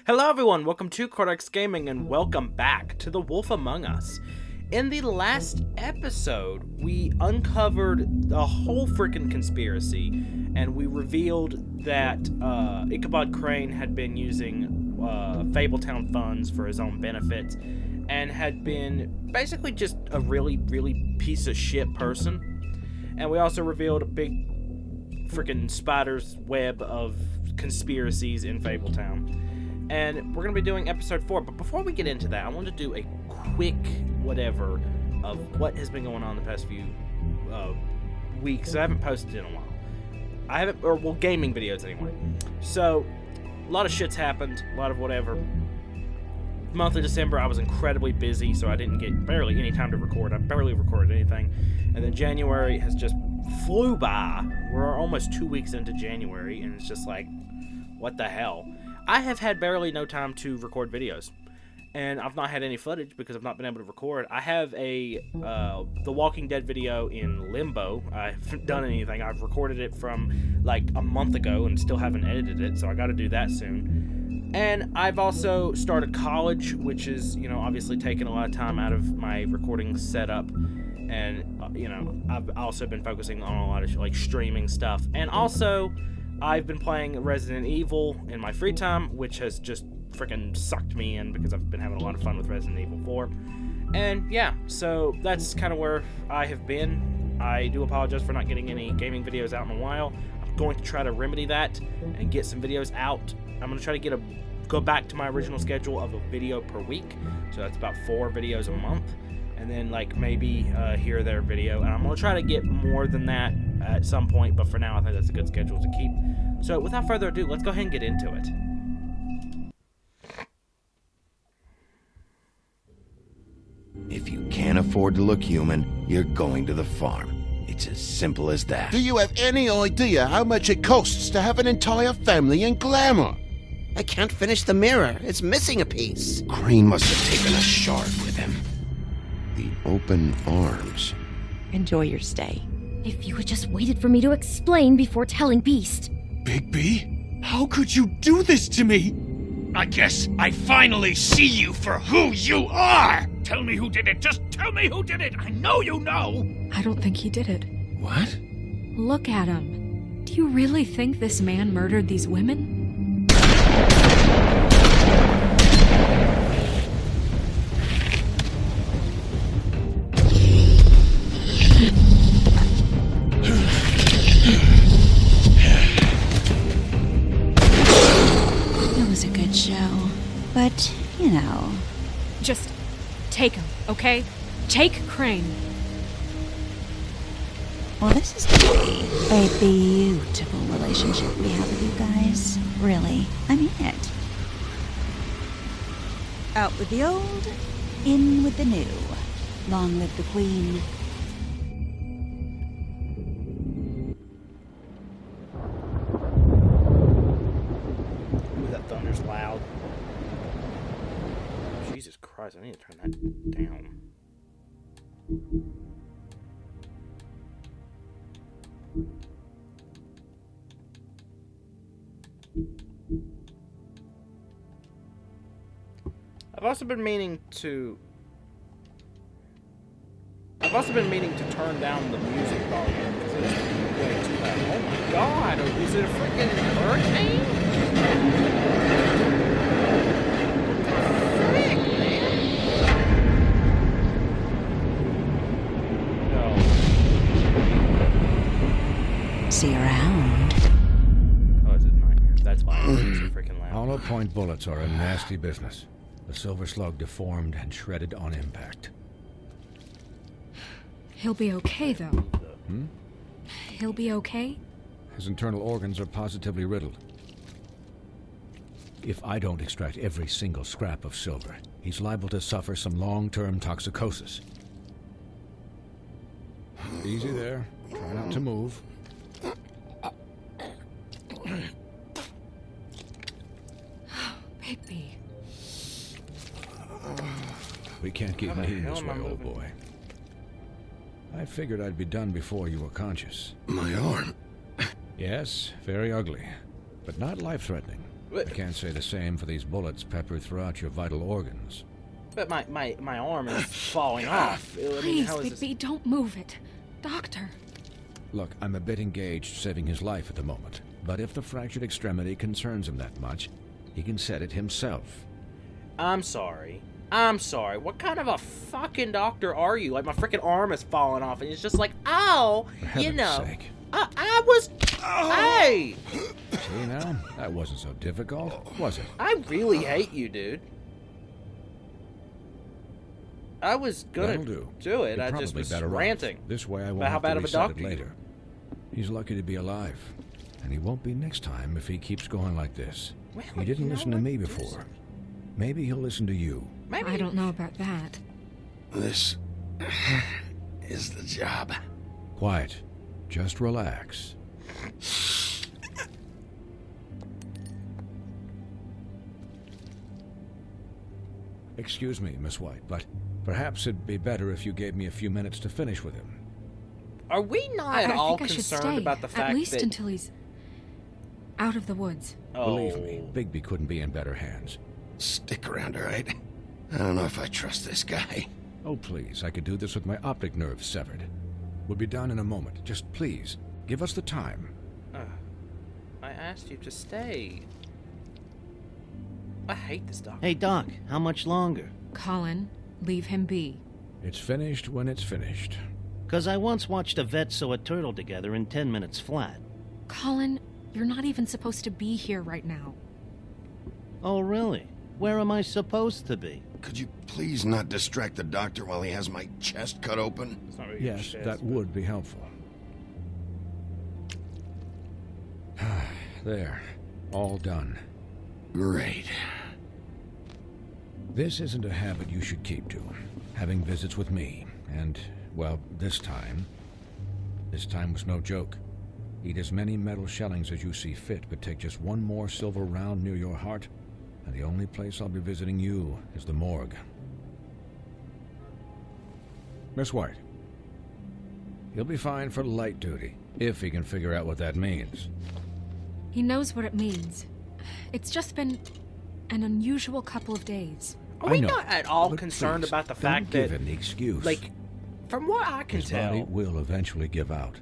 Hello everyone, welcome to Cortex Gaming and welcome back to the Wolfamongus. In the last episode, we uncovered a whole freaking conspiracy and we revealed that Ichabod Crane had been using Fabletown funds for his own benefits and had been basically just a really piece of shit person. And we also revealed a big freaking spider's web of conspiracies in Fabletown. And we're going to be doing episode 4, but before we get into that, I want to do a quick whatever of what has been going on the past few weeks. I haven't posted in a while. Gaming videos anyway. So, a lot of shit's happened, a lot of whatever. The month of December, I was incredibly busy, so I didn't get barely any time to record. I barely recorded anything. And then January has just flew by. We're almost 2 weeks into January, and it's just like, what the hell? I have had barely no time to record videos, and I've not had any footage because I've not been able to record. I have a The Walking Dead video in limbo. I haven't done anything. I've recorded it from like a month ago and still haven't edited it, so I got to do that soon. And I've also started college, which is, obviously taking a lot of time out of my recording setup. And, I've also been focusing on a lot of streaming stuff. And also, I've been playing Resident Evil in my free time, which has just freaking sucked me in because I've been having a lot of fun with Resident Evil 4. And yeah, so that's kind of where I have been. I do apologize for not getting any gaming videos out in a while. I'm going to try to remedy that and get some videos out. I'm going to try to go back to my original schedule of a video per week. So that's about 4 videos a month. And then maybe here or there video. And I'm going to try to get more than that at some point, but for now I think that's a good schedule to keep. So without further ado, let's go ahead and get into it. If you can't afford to look human, you're going to the farm. It's as simple as that. Do you have any idea how much it costs to have an entire family in glamour? I can't finish the mirror. It's missing a piece. Crane must have taken a shard with him. The open arms. Enjoy your stay. If you had just waited for me to explain before telling Beast. Bigby? How could you do this to me? I guess I finally see you for who you are! Tell me who did it! Just tell me who did it! I know you know! I don't think he did it. What? Look at him. Do you really think this man murdered these women? It was a good show, but, Just take him, okay? Take Crane. Well, this is going to be a beautiful relationship we have with you guys. Really, I mean it. Out with the old, in with the new. Long live the Queen. Ooh, that thunder's loud. Jesus Christ, I need to turn that down. I've also been meaning to turn down the music volume because it's way too loud. Oh my god, is it a freaking hurricane? Frick, man. No. See you around. Oh, it's a nightmare. That's why it's so freaking loud. Hollow point bullets are a nasty business. The silver slug deformed and shredded on impact. He'll be okay, though. He'll be okay? His internal organs are positively riddled. If I don't extract every single scrap of silver, he's liable to suffer some long-term toxicosis. Easy there. Try not to move. Bigby. We can't keep meeting this way, old boy. I figured I'd be done before you were conscious. My arm. Yes, very ugly, but not life-threatening. I can't say the same for these bullets peppered throughout your vital organs. But my arm is falling off. I mean, Please, how is Bigby, this? don't move it. Doctor. Look, I'm a bit engaged saving his life at the moment, but if the fractured extremity concerns him that much, he can set it himself. I'm sorry. What kind of a fucking doctor are you? Like, my freaking arm is falling off, and it's just like, ow, For heaven's sake. I was, hey! See now? That wasn't so difficult, was it? I really hate you, dude. I was gonna That'll do. do it. You're I just probably was better off. ranting. This way I won't But how have bad to of a reset doctor it you later. He's lucky to be alive, and he won't be next time if he keeps going like this. Well, He didn't you know listen to what? me before. Maybe he'll listen to you. Maybe. I don't know about that. This is the job. Quiet. Just relax. Excuse me, Miss White, but perhaps it'd be better if you gave me a few minutes to finish with him. Are we not I at all think I should concerned stay, about the fact at least that... until he's out of the woods. Believe me, Bigby couldn't be in better hands. Stick around, all right? I don't know if I trust this guy. Oh, please, I could do this with my optic nerve severed. We'll be done in a moment. Just please, give us the time. I asked you to stay. I hate this doctor. Hey, Doc, how much longer? Colin, leave him be. It's finished when it's finished. 'Cause I once watched a vet sew a turtle together in 10 minutes flat. Colin, you're not even supposed to be here right now. Oh, really? Where am I supposed to be? Could you please not distract the doctor while he has my chest cut open? It's not really your Yes, chest, that but- would be helpful. There. All done. Great. This isn't a habit you should keep to. Having visits with me. And, well, this time was no joke. Eat as many metal shellings as you see fit, but take just one more silver round near your heart, and the only place I'll be visiting you is the morgue. Miss White. He'll be fine for light duty, if he can figure out what that means. He knows what it means. It's just been an unusual couple of days. Are we I know, not at all but concerned please, about the don't fact give that, him the excuse. like, from what I can His body tell, will eventually give out.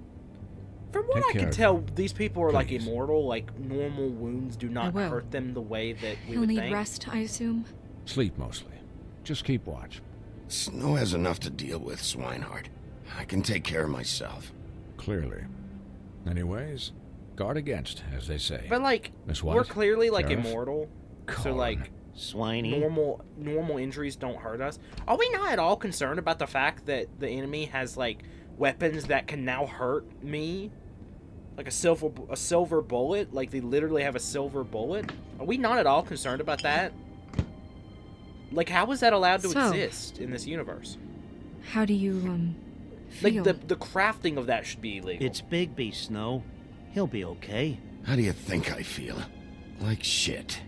from what Take I care can of tell, him. these people are like Please. immortal. Like, normal wounds do not will. hurt them the way that we He'll would need think. rest, I assume. Sleep mostly. Just keep watch. Snow has enough to deal with, Swinehart. I can take care of myself. Clearly. Anyways, guard against, as they say. But like, Miss we're White, clearly like Sheriff? immortal, so Colin. like Swiney? normal injuries don't hurt us. Are we not at all concerned about the fact that the enemy has like weapons that can now hurt me? Like a silver bullet? Like they literally have a silver bullet? Are we not at all concerned about that? Like, how is that allowed to So- exist in this universe? How do you, feel? Like the crafting of that should be illegal. It's Bigby, Snow. He'll be okay. How do you think I feel? Like shit.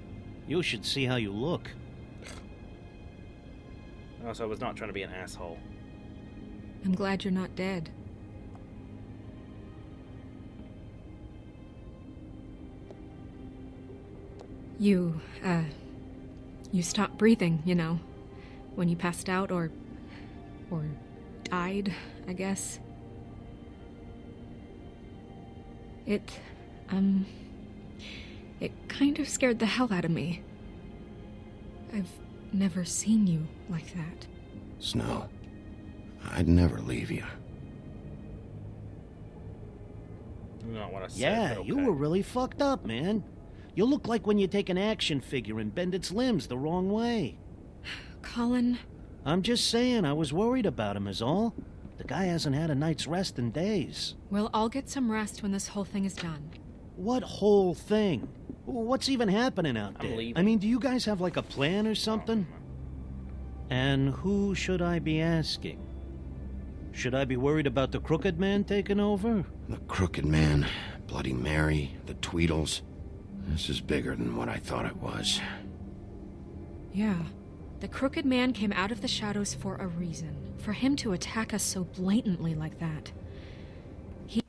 You should see how you look. Also, I was not trying to be an asshole. I'm glad you're not dead. You stopped breathing, you know, when you passed out or died, I guess. It kind of scared the hell out of me. I've never seen you like that. Snow, I'd never leave you. Not what I said. Yeah, but you okay. were really fucked up, man. You look like when you take an action figure and bend its limbs the wrong way. Colin, I'm just saying, I was worried about him is all. The guy hasn't had a night's rest in days. we'll all get some rest when this whole thing is done. What whole thing? What's even happening out I'm there? leaving. I mean, do you guys have like a plan or something? And who should I be asking? Should I be worried about the Crooked Man taking over? The Crooked Man, Bloody Mary, the Tweedles. This is bigger than what I thought it was. Yeah. The Crooked Man came out of the shadows for a reason. For him to attack us so blatantly like that.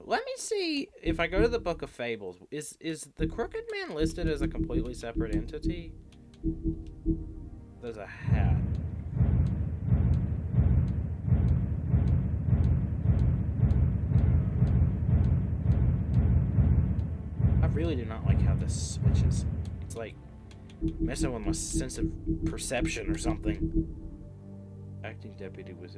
Let me see if I go to the Book of Fables. Is the Crooked Man listed as a completely separate entity? There's a hat. I really do not like how this switches. It's like messing with my sense of perception or something. Acting deputy was.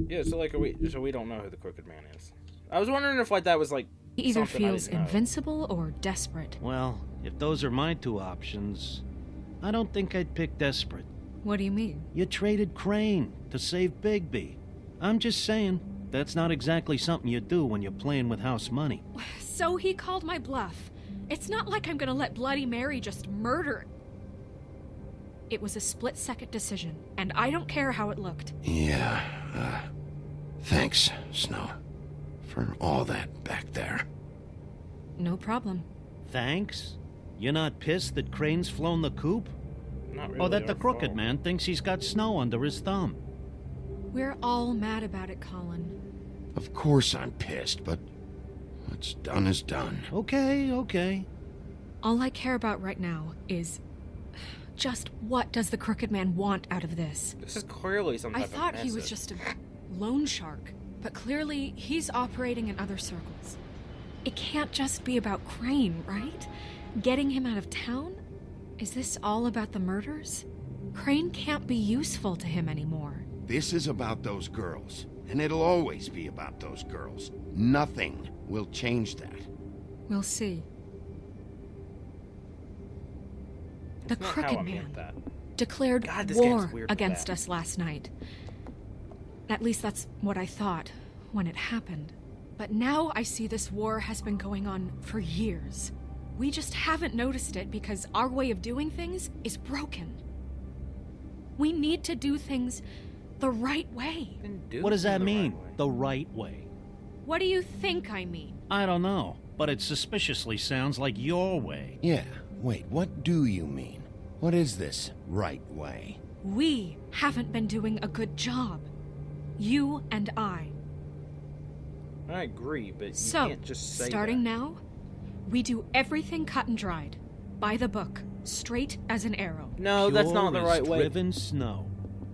Yeah, so like, we don't know who the Crooked Man is. I was wondering if like that was like He either something I feels didn't know. invincible or desperate. Well, if those are my two options, I don't think I'd pick desperate. What do you mean? You traded Crane to save Bigby. I'm just saying, that's not exactly something you do when you're playing with house money. So he called my bluff. It's not like I'm gonna let Bloody Mary just murder. It was a split-second decision, and I don't care how it looked. Yeah, thanks, Snow, for all that back there. No problem. Thanks? You're not pissed that Crane's flown the coop? Not really Or that the our Crooked fault. Man thinks he's got snow under his thumb? We're all mad about it, Colin. Of course I'm pissed, but what's done is done. Okay. All I care about right now is just what does the Crooked Man want out of this? This is clearly some I type of thought he was message. just a loan shark, but clearly he's operating in other circles. It can't just be about Crane, right? Getting him out of town? Is this all about the murders? Crane can't be useful to him anymore. This is about those girls, and it'll always be about those girls. Nothing will change that. We'll see. The That's not how Crooked I meant Man that. declared God, this game's war weird with against that. us last night. At least that's what I thought when it happened. But now I see this war has been going on for years. We just haven't noticed it because our way of doing things is broken. We need to do things the right way. Then do What does it that the right mean, way. the right way? What do you think I mean? I don't know, but it suspiciously sounds like your way. Yeah, wait, what do you mean? What is this right way? We haven't been doing a good job. You and I. I agree, but you So, can't just say starting that. now, we do everything cut and dried. By the book. Straight as an arrow. No, that's Pure not the as right way. driven snow.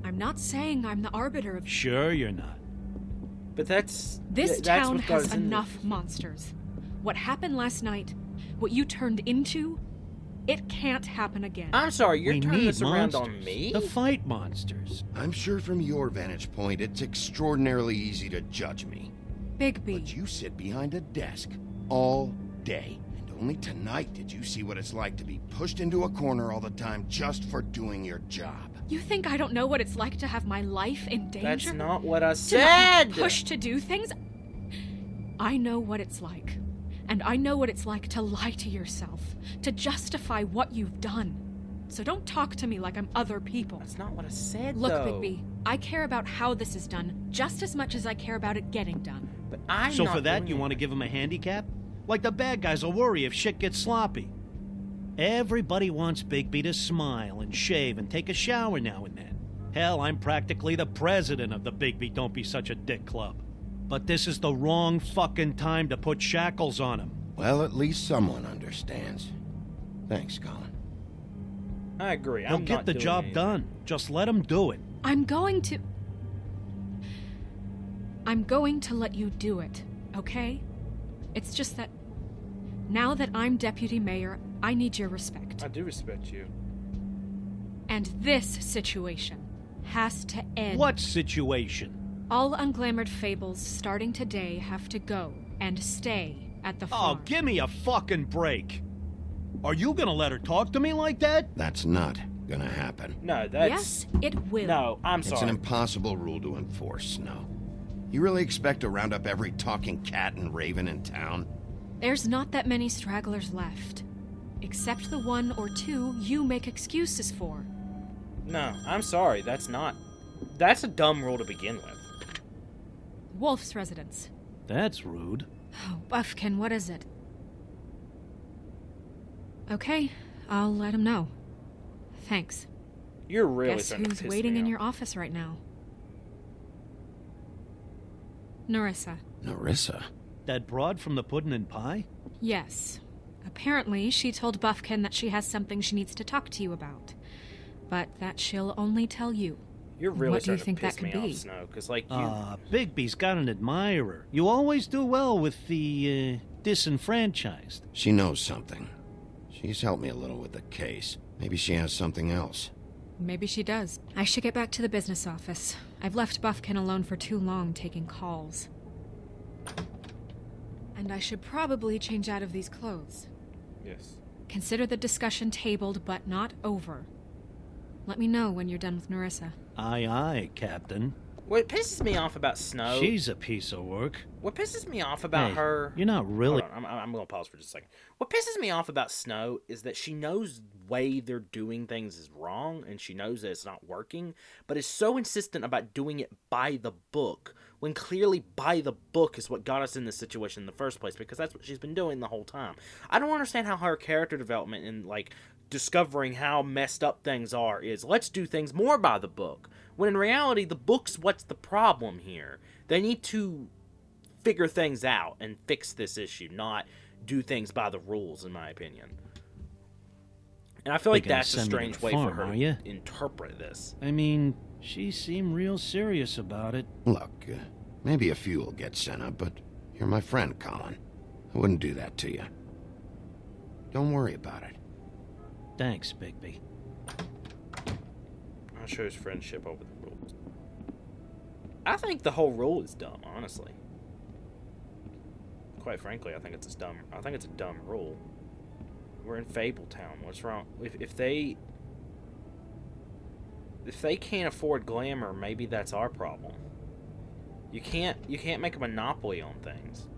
I'm not saying I'm the arbiter of... Sure you're not. But that's This that's town what goes has into enough this. monsters. What happened last night, what you turned into, it can't happen again. I'm sorry, you're We turning need this around monsters on me? to fight monsters. I'm sure from your vantage point, it's extraordinarily easy to judge me. Bigby. But you sit behind a desk all day. And only tonight did you see what it's like to be pushed into a corner all the time just for doing your job. You think I don't know what it's like to have my life in danger? That's not what I To not said! be pushed to do things? I know what it's like. And I know what it's like to lie to yourself, to justify what you've done. So don't talk to me like I'm other people. That's not what I said, Look, though. Bigby, I care about how this is done just as much as I care about it getting done. But I'm So not for that, doing you it. want to give him a handicap? Like the bad guys will worry if shit gets sloppy. Everybody wants Bigby to smile and shave and take a shower now and then. Hell, I'm practically the president of the Bigby Don't Be Such a Dick Club. But this is the wrong fucking time to put shackles on him. Well, at least someone understands. Thanks, Colin. I agree. He'll I'm get not the doing job anything. done. Just let him do it. I'm going to let you do it, okay? It's just that now that I'm deputy mayor, I need your respect. I do respect you. And this situation has to end. What situation? All unglamored fables starting today have to go and stay at the Oh, farm. give me a fucking break. Are you gonna let her talk to me like that? That's not gonna happen. No, that's... Yes, it will. No, I'm It's sorry. an impossible rule to enforce, Snow. You really expect to round up every talking cat and raven in town? There's not that many stragglers left. Except the one or two you make excuses for. No, I'm sorry. That's not... That's a dumb rule to begin with. Wolf's residence. That's rude. Oh, Buffkin, what is it? Okay, I'll let him know. Thanks. You're really Guess trying to who's piss waiting me in off. your office right now? Narissa. Narissa? That broad from the puddin' and pie? Yes. Apparently, she told Buffkin that she has something she needs to talk to you about. But that she'll only tell you. You're really What do you starting think to piss that could me be? off, Snow, because, like, you... Bigby's got an admirer. You always do well with the, disenfranchised. She knows something. She's helped me a little with the case. Maybe she has something else. Maybe she does. I should get back to the business office. I've left Buffkin alone for too long taking calls. And I should probably change out of these clothes. Yes. Consider the discussion tabled, but not over. Let me know when you're done with Narissa. Aye, aye, Captain. What pisses me off about Snow... She's a piece of work. What pisses me off about Hey, her... You're not really... Hold on, I'm going to pause for just a second. What pisses me off about Snow is that she knows the way they're doing things is wrong, and she knows that it's not working, but is so insistent about doing it by the book, when clearly by the book is what got us in this situation in the first place, because that's what she's been doing the whole time. I don't understand how her character development and, like, discovering how messed up things are is, let's do things more by the book. When in reality, the book's what's the problem here. They need to figure things out and fix this issue, not do things by the rules, in my opinion. And I feel like that's a strange way for her to interpret this. I mean, she seemed real serious about it. Look, maybe a few will get sent up, but you're my friend, Colin. I wouldn't do that to you. Don't worry about it. Thanks, Bigby. I chose friendship over the rules. I think the whole rule is dumb, honestly. Quite frankly, I think it's a dumb rule. We're in Fabletown. What's wrong? If they can't afford glamour, maybe that's our problem. You can't make a monopoly on things.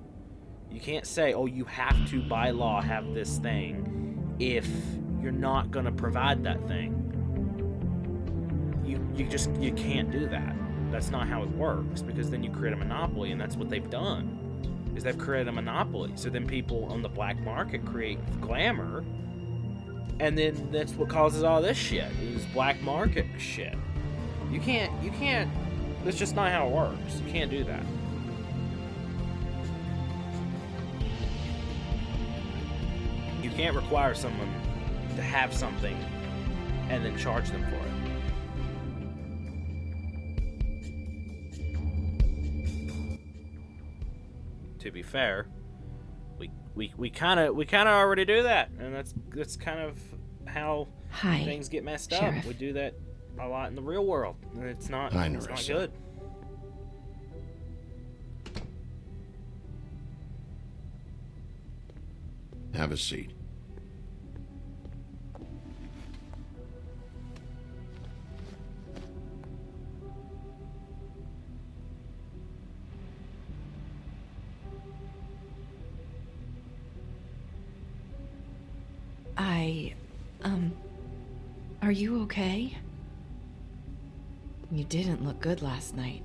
You can't say, oh, you have to by law have this thing if you're not gonna provide that thing. You can't do that. That's not how it works, because then you create a monopoly, and that's what they've done. Is they've created a monopoly. So then people on the black market create glamour, and then that's what causes all this shit, is black market shit. You can't, that's just not how it works. You can't do that. You can't require someone to have something and then charge them for it. To be fair, we kind of already do that, and that's kind of how things get messed up. We do that a lot in the real world, and it's not good. Have a seat. Are you okay? You didn't look good last night.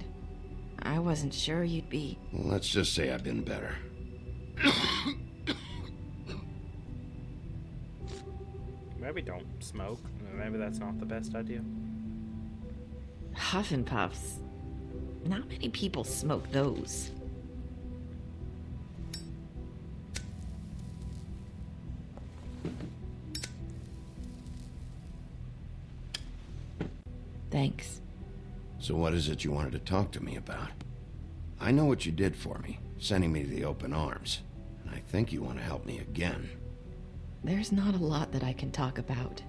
I wasn't sure you'd be... Let's just say I've been better. Maybe don't smoke. Maybe that's not the best idea. Huff and puffs. Not many people smoke those. Thanks. So what is it you wanted to talk to me about? I know what you did for me, sending me to the open arms. And I think you want to help me again. There's not a lot that I can talk about.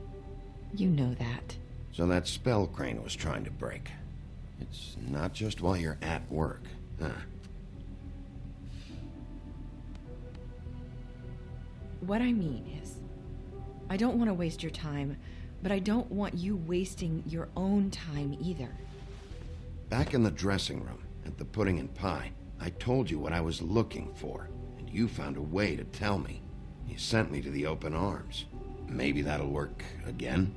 You know that. So that spell Crane was trying to break. It's not just while you're at work, huh? What I mean is, I don't want to waste your time, but I don't want you wasting your own time either. Back in the dressing room, at the pudding and pie, I told you what I was looking for, and you found a way to tell me. You sent me to the open arms. Maybe that'll work again?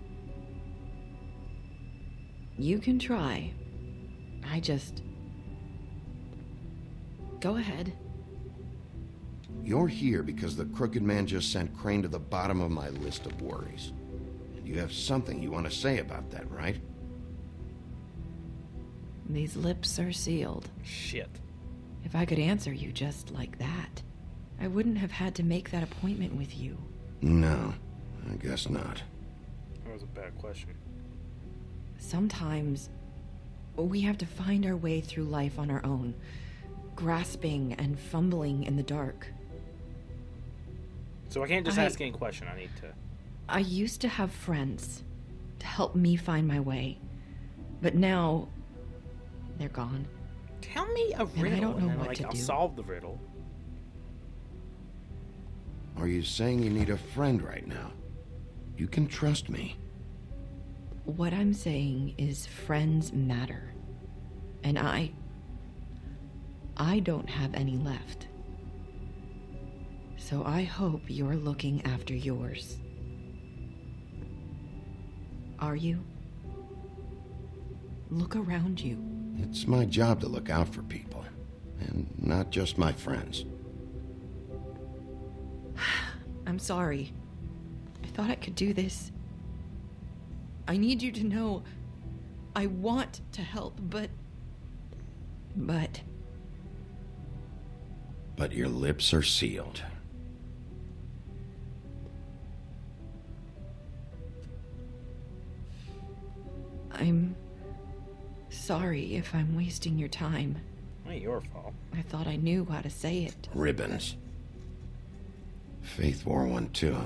You can try. Go ahead. You're here because the crooked man just sent Crane to the bottom of my list of worries. And you have something you want to say about that, right? These lips are sealed. Shit. If I could answer you just like that, I wouldn't have had to make that appointment with you. No, I guess not. That was a bad question. Sometimes we have to find our way through life on our own, grasping and fumbling in the dark. So I can't just ask any question, I need to... I used to have friends to help me find my way, but now they're gone. Tell me a riddle, and I don't know and then, what to I'll do. solve the riddle. Are you saying you need a friend right now? You can trust me. What I'm saying is friends matter. And I don't have any left. So I hope you're looking after yours. Are you? Look around you. It's my job to look out for people, and not just my friends. I'm sorry. I thought I could do this. I need you to know I want to help, but... But your lips are sealed. I'm sorry if I'm wasting your time. Ain't your fault. I thought I knew how to say it. Ribbons. Faith wore one too.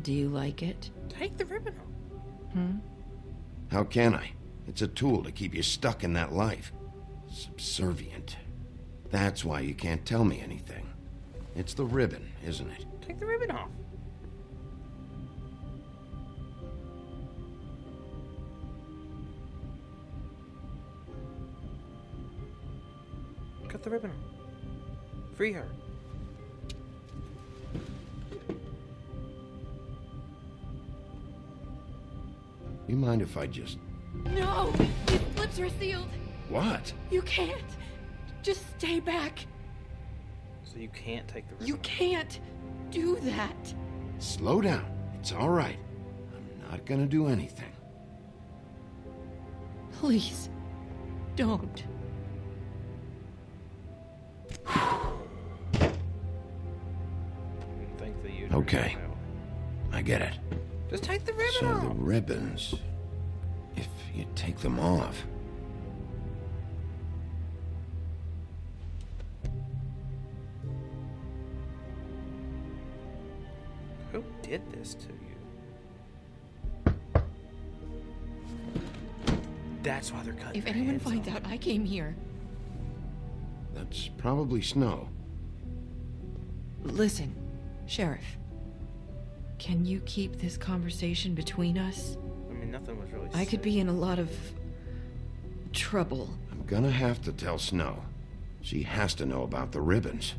Do you like it? Take the ribbon off. How can I? It's a tool to keep you stuck in that life. Subservient. That's why you can't tell me anything. It's the ribbon, isn't it? Take the ribbon off. Cut the ribbon off. Free her. You mind if I just... No! His lips are sealed! What? You can't! Just stay back! So you can't take the ribbon You off. can't do that! Slow down. It's all right. I'm not gonna do anything. Please, don't. Didn't think that you'd Okay. know. I get it. Just take the ribbon So off. the ribbons, if you take them off... Who did this to you? That's why they're cutting If their anyone heads finds off. out I came here, That's probably snow. listen, Sheriff. Can you keep this conversation between us? I mean, nothing was really I could said. be in a lot of trouble. I'm gonna have to tell Snow. She has to know about the ribbons.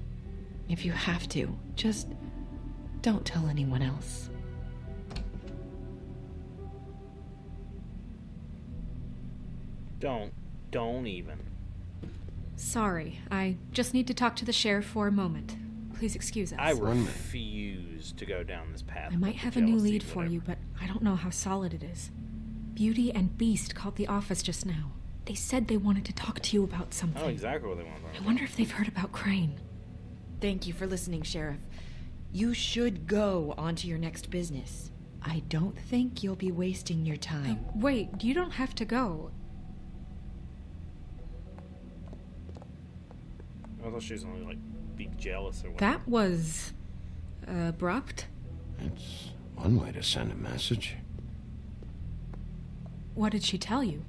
If you have to, just don't tell anyone else. Don't even. Sorry, I just need to talk to the sheriff for a moment. Please excuse us. I 1 minute. refuse to go down this path. I might with have a new jealousy, lead for whatever. you, but I don't know how solid it is. Beauty and Beast called the office just now. They said they wanted to talk to you about I something. know exactly what they want. I wonder if they've heard about Crane. Thank you for listening, Sheriff. You should go on to your next business. I don't think you'll be wasting your time. Wait, you don't have to go. I thought she was only like be jealous or whatever. That was abrupt. It's one way to send a message. What did she tell you?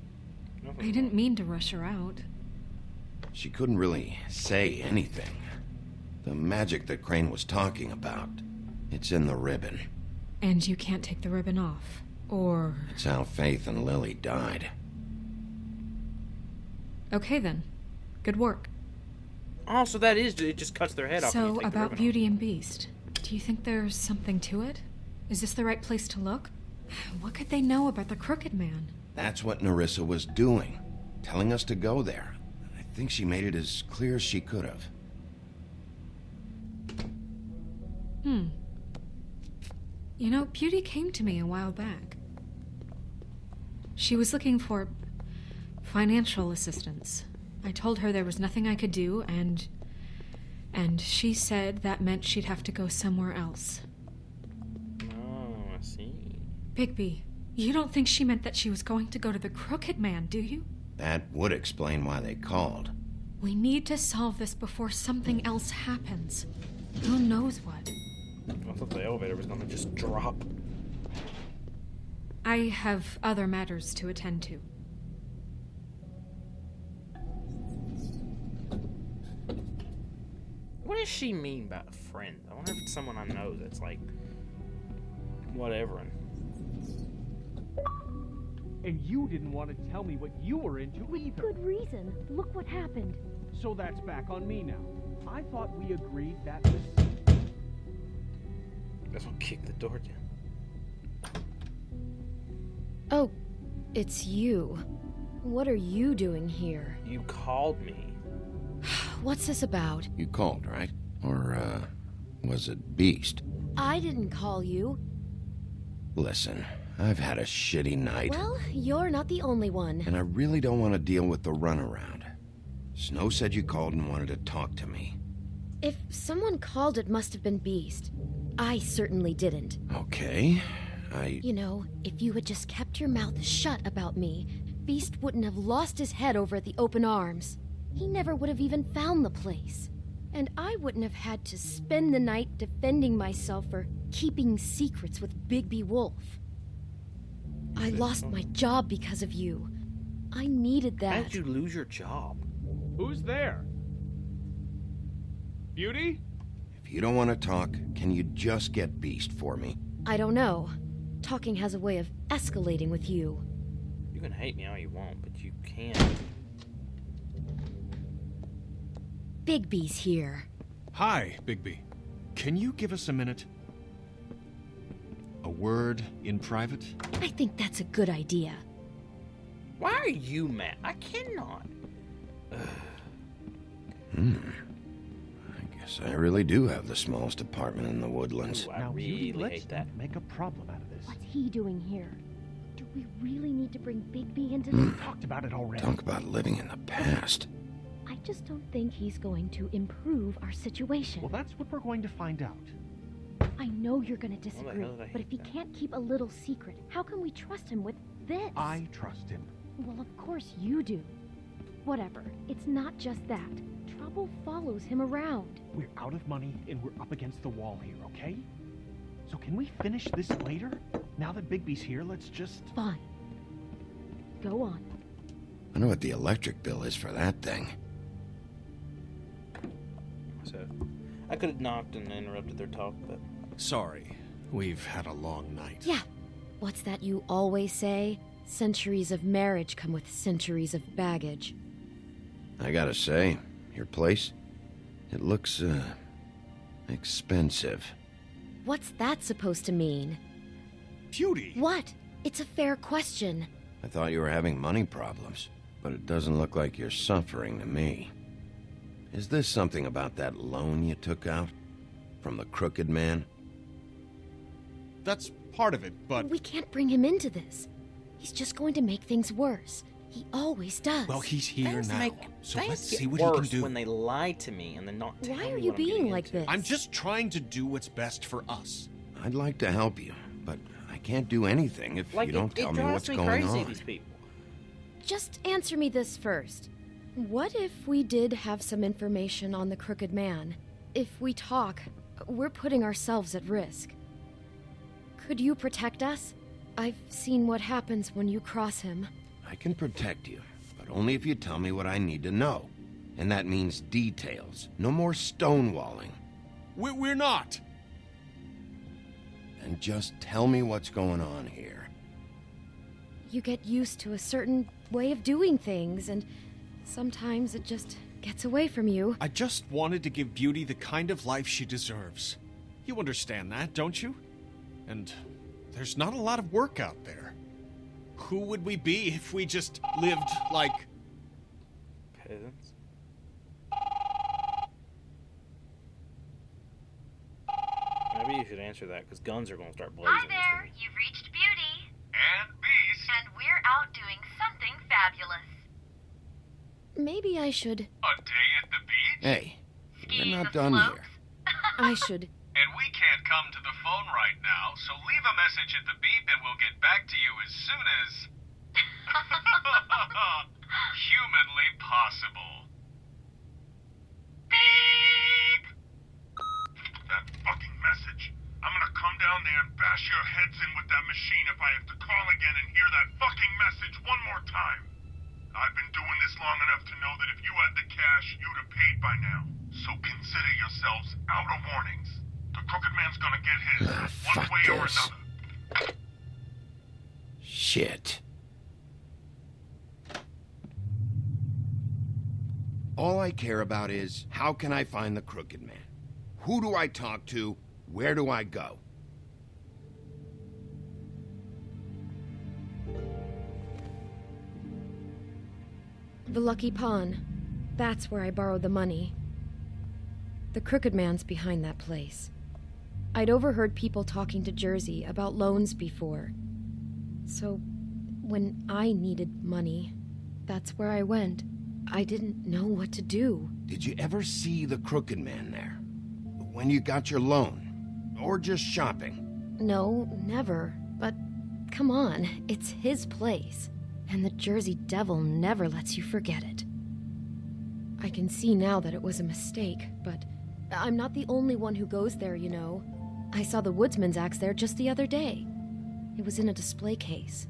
Nothing I didn't mean to rush her out. She couldn't really say anything. The magic that Crane was talking about, it's in the ribbon. And you can't take the ribbon off. Or... It's how Faith and Lily died. Okay then. Good work. Oh, so that is, it just cuts their head off. when you So, take the about ribbon Beauty and Beast. Do you think there's something to it? Is this the right place to look? What could they know about the Crooked Man? That's what Nerissa was doing, telling us to go there. I think she made it as clear as she could have. You know, Beauty came to me a while back. She was looking for financial assistance. I told her there was nothing I could do, and she said that meant she'd have to go somewhere else. Oh, I see. Bigby, you don't think she meant that she was going to go to the Crooked Man, do you? That would explain why they called. We need to solve this before something else happens. Who knows what? I thought the elevator was gonna just drop. I have other matters to attend to. What does she mean by a friend? I wonder if it's someone I know that's like, whatever. And you didn't want to tell me what you were into either. Good reason. Look what happened. So that's back on me now. I thought we agreed that was... Guess I'll kick the door down. Oh, it's you. What are you doing here? You called me. What's this about? You called, right? Or, was it Beast? I didn't call you. Listen, I've had a shitty night. Well, you're not the only one. And I really don't want to deal with the runaround. Snow said you called and wanted to talk to me. If someone called, it must have been Beast. I certainly didn't. Okay, You know, if you had just kept your mouth shut about me, Beast wouldn't have lost his head over at the open arms. He never would have even found the place. And I wouldn't have had to spend the night defending myself for keeping secrets with Bigby Wolf. I lost my job because of you. I needed that. How did you lose your job? Who's there? Beauty? if you don't want to talk, can you just get Beast for me? I don't know. Talking has a way of escalating with you. You can hate me all you want, but you can't. Bigby's here. Hi, Bigby. Can you give us a minute? A word in private? I think that's a good idea. Why are you mad? I cannot. I guess I really do have the smallest apartment in the woodlands. Ooh, I Now, Beauty, really let's hate that. not make a problem out of this. What's he doing here? Do we really need to bring Bigby into We this? talked about it already. Talk about living in the past. I just don't think he's going to improve our situation. Well, that's what we're going to find out. I know you're going to disagree, hell did I but if hate he that? can't keep a little secret, how can we trust him with this? I trust him. Well, of course you do. Whatever. It's not just that. Trouble follows him around. We're out of money and we're up against the wall here, okay? So can we finish this later? Now that Bigby's here, let's just... Fine. Go on. I know what the electric bill is for that thing. So, I could have knocked and interrupted their talk, but Sorry, we've had a long night. Yeah. What's that you always say? Centuries of marriage come with centuries of baggage. I gotta say, your place, it looks, expensive. What's that supposed to mean? Beauty! What? It's a fair question. I thought you were having money problems, but it doesn't look like you're suffering to me. Is this something about that loan you took out? From the Crooked Man? That's part of it, but... We can't bring him into this. He's just going to make things worse. He always does. Well, he's here things now, make so things let's get see what he can worse do. when they lie to me and then not tell Why me are you what I'm getting being like into. this? I'm just trying to do what's best for us. I'd like to help you, but I can't do anything if Like, you don't tell it me drives what's me going crazy, on. these people. Just answer me this first. What if we did have some information on the Crooked Man? If we talk, we're putting ourselves at risk. Could you protect us? I've seen what happens when you cross him. I can protect you, but only if you tell me what I need to know. And that means details. No more stonewalling. We're not! And just tell me what's going on here. You get used to a certain way of doing things, and sometimes it just gets away from you. I just wanted to give Beauty the kind of life she deserves. You understand that, don't you? And there's not a lot of work out there. Who would we be if we just lived like... Peasants. Maybe you should answer that, because guns are going to start blazing. Hi there, you've reached Beauty. And Beast? And we're out doing something fabulous. Maybe I should. A day at the beach? Hey, we're not done here. I should. And we can't come to the phone right now, so leave a message at the beep and we'll get back to you as soon as... humanly possible. Beep! That fucking message. I'm gonna come down there and bash your heads in with that machine if I have to call again and hear that fucking message one more time. I've been doing this long enough to know that if you had the cash, you'd have paid by now. So consider yourselves out of warnings. The Crooked Man's gonna get his, one fuck way or this. another. Shit. All I care about is, how can I find the Crooked Man? Who do I talk to? Where do I go? The Lucky Pawn. That's where I borrowed the money. The Crooked Man's behind that place. I'd overheard people talking to Jersey about loans before. So, when I needed money, that's where I went. I didn't know what to do. Did you ever see the Crooked Man there? When you got your loan? Or just shopping? No, never. But come on, it's his place. And the Jersey Devil never lets you forget it. I can see now that it was a mistake, but I'm not the only one who goes there, you know. I saw the woodsman's axe there just the other day. It was in a display case.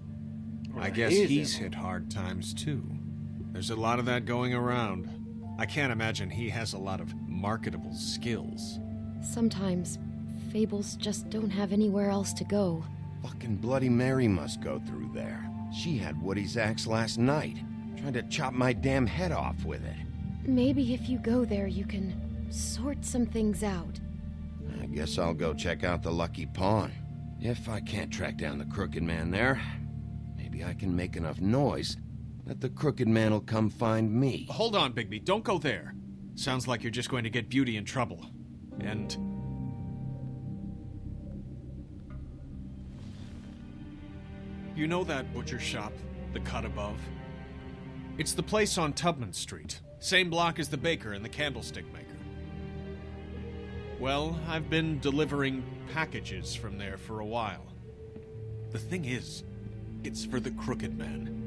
I guess he's hit hard times too. There's a lot of that going around. I can't imagine he has a lot of marketable skills. Sometimes, fables just don't have anywhere else to go. Fucking Bloody Mary must go through there. She had Woody's axe last night, trying to chop my damn head off with it. Maybe if you go there, you can sort some things out. I guess I'll go check out the Lucky Pawn. If I can't track down the Crooked Man there, maybe I can make enough noise that the Crooked Man will come find me. Hold on, Bigby. Don't go there. Sounds like you're just going to get Beauty in trouble. And... you know that butcher shop, the cut above? It's the place on Tubman Street. Same block as the baker and the candlestick maker. Well, I've been delivering packages from there for a while. The thing is, it's for the Crooked Man.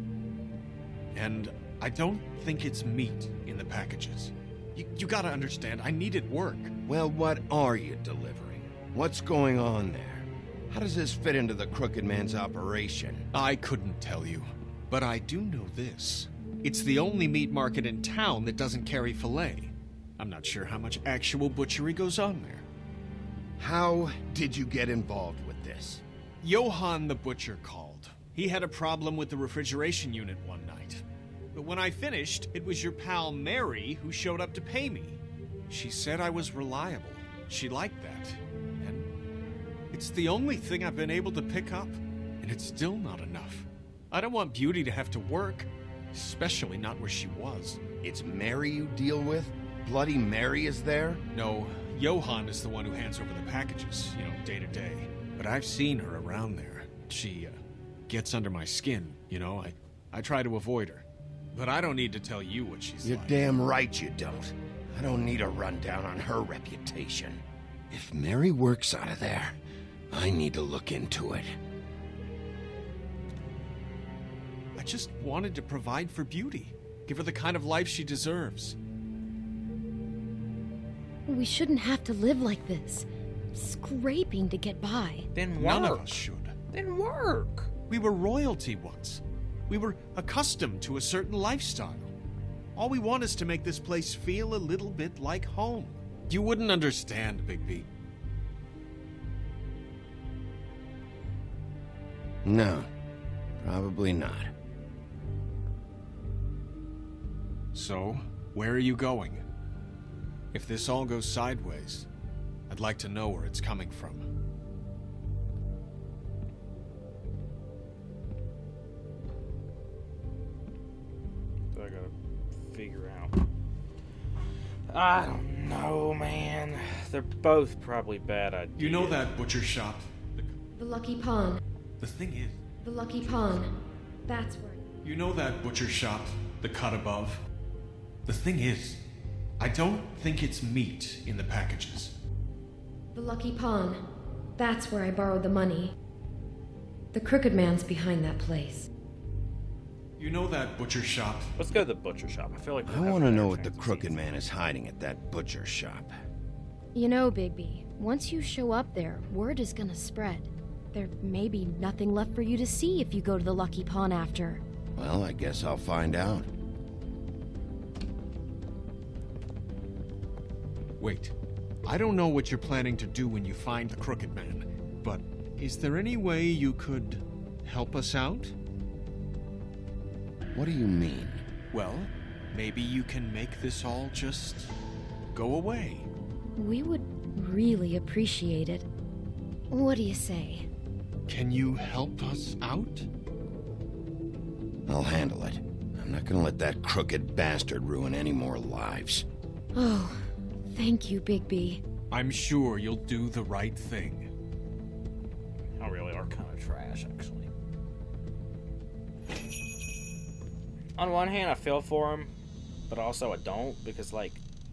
And I don't think it's meat in the packages. You gotta understand, I needed work. Well, what are you delivering? What's going on there? How does this fit into the Crooked Man's operation? I couldn't tell you, but I do know this. It's the only meat market in town that doesn't carry filet. I'm not sure how much actual butchery goes on there. How did you get involved with this? Johann the butcher called. He had a problem with the refrigeration unit one night. But when I finished, it was your pal Mary who showed up to pay me. She said I was reliable. She liked that. And it's the only thing I've been able to pick up, and it's still not enough. I don't want Beauty to have to work, especially not where she was. It's Mary you deal with? Bloody Mary is there? No, Johann is the one who hands over the packages, day to day. But I've seen her around there. She, gets under my skin, I try to avoid her. But I don't need to tell you what she's You're like. damn right you don't. I don't need a rundown on her reputation. If Mary works out of there, I need to look into it. I just wanted to provide for Beauty. Give her the kind of life she deserves. We shouldn't have to live like this. Scraping to get by. Then work. None of us should. Then work. We were royalty once. We were accustomed to a certain lifestyle. All we want is to make this place feel a little bit like home. You wouldn't understand, Bigby. No, probably not. So, where are you going? If this all goes sideways, I'd like to know where it's coming from. So I gotta figure out. I don't know, man. They're both probably bad ideas. You know that butcher shop? The Lucky Pawn. The thing is... The Lucky Pawn. That's where... You know that butcher shop, the cut above? The thing is, I don't think it's meat in the packages. The Lucky Pawn. That's where I borrowed the money. The Crooked Man's behind that place. You know that butcher shop? Let's go to the butcher shop. I feel like I want to know what the Crooked Man is hiding at that butcher shop. You know, Bigby, once you show up there, word is gonna spread. There may be nothing left for you to see if you go to the Lucky Pawn after. Well, I guess I'll find out. Wait. I don't know what you're planning to do when you find the Crooked Man, but is there any way you could help us out? What do you mean? Well, maybe you can make this all just go away. We would really appreciate it. What do you say? Can you help us out? I'll handle it. I'm not gonna let that crooked bastard ruin any more lives. Oh, thank you, Bigby. I'm sure you'll do the right thing. I really are kind of trash, actually. On one hand, I feel for them, but also I don't, because, like,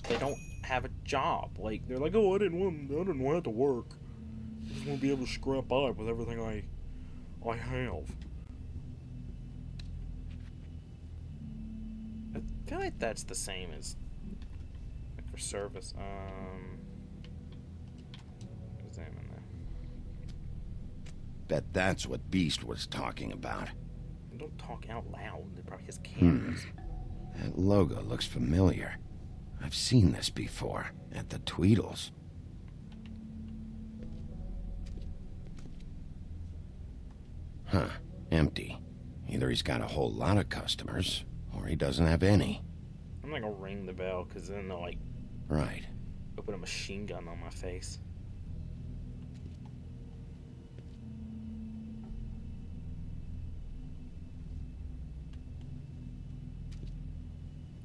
they don't have a job. Like, they're like, oh, I didn't want to work. I just want to be able to scrap by with everything I have. I feel like that's the same as, like, for service. Examine that. Bet that's what Beast was talking about. Don't talk out loud. They probably has cameras. That logo looks familiar. I've seen this before, at the Tweedles. Huh, empty. Either he's got a whole lot of customers, or he doesn't have any. I'm not gonna ring the bell, because then they'll, like... Right. Open a machine gun on my face.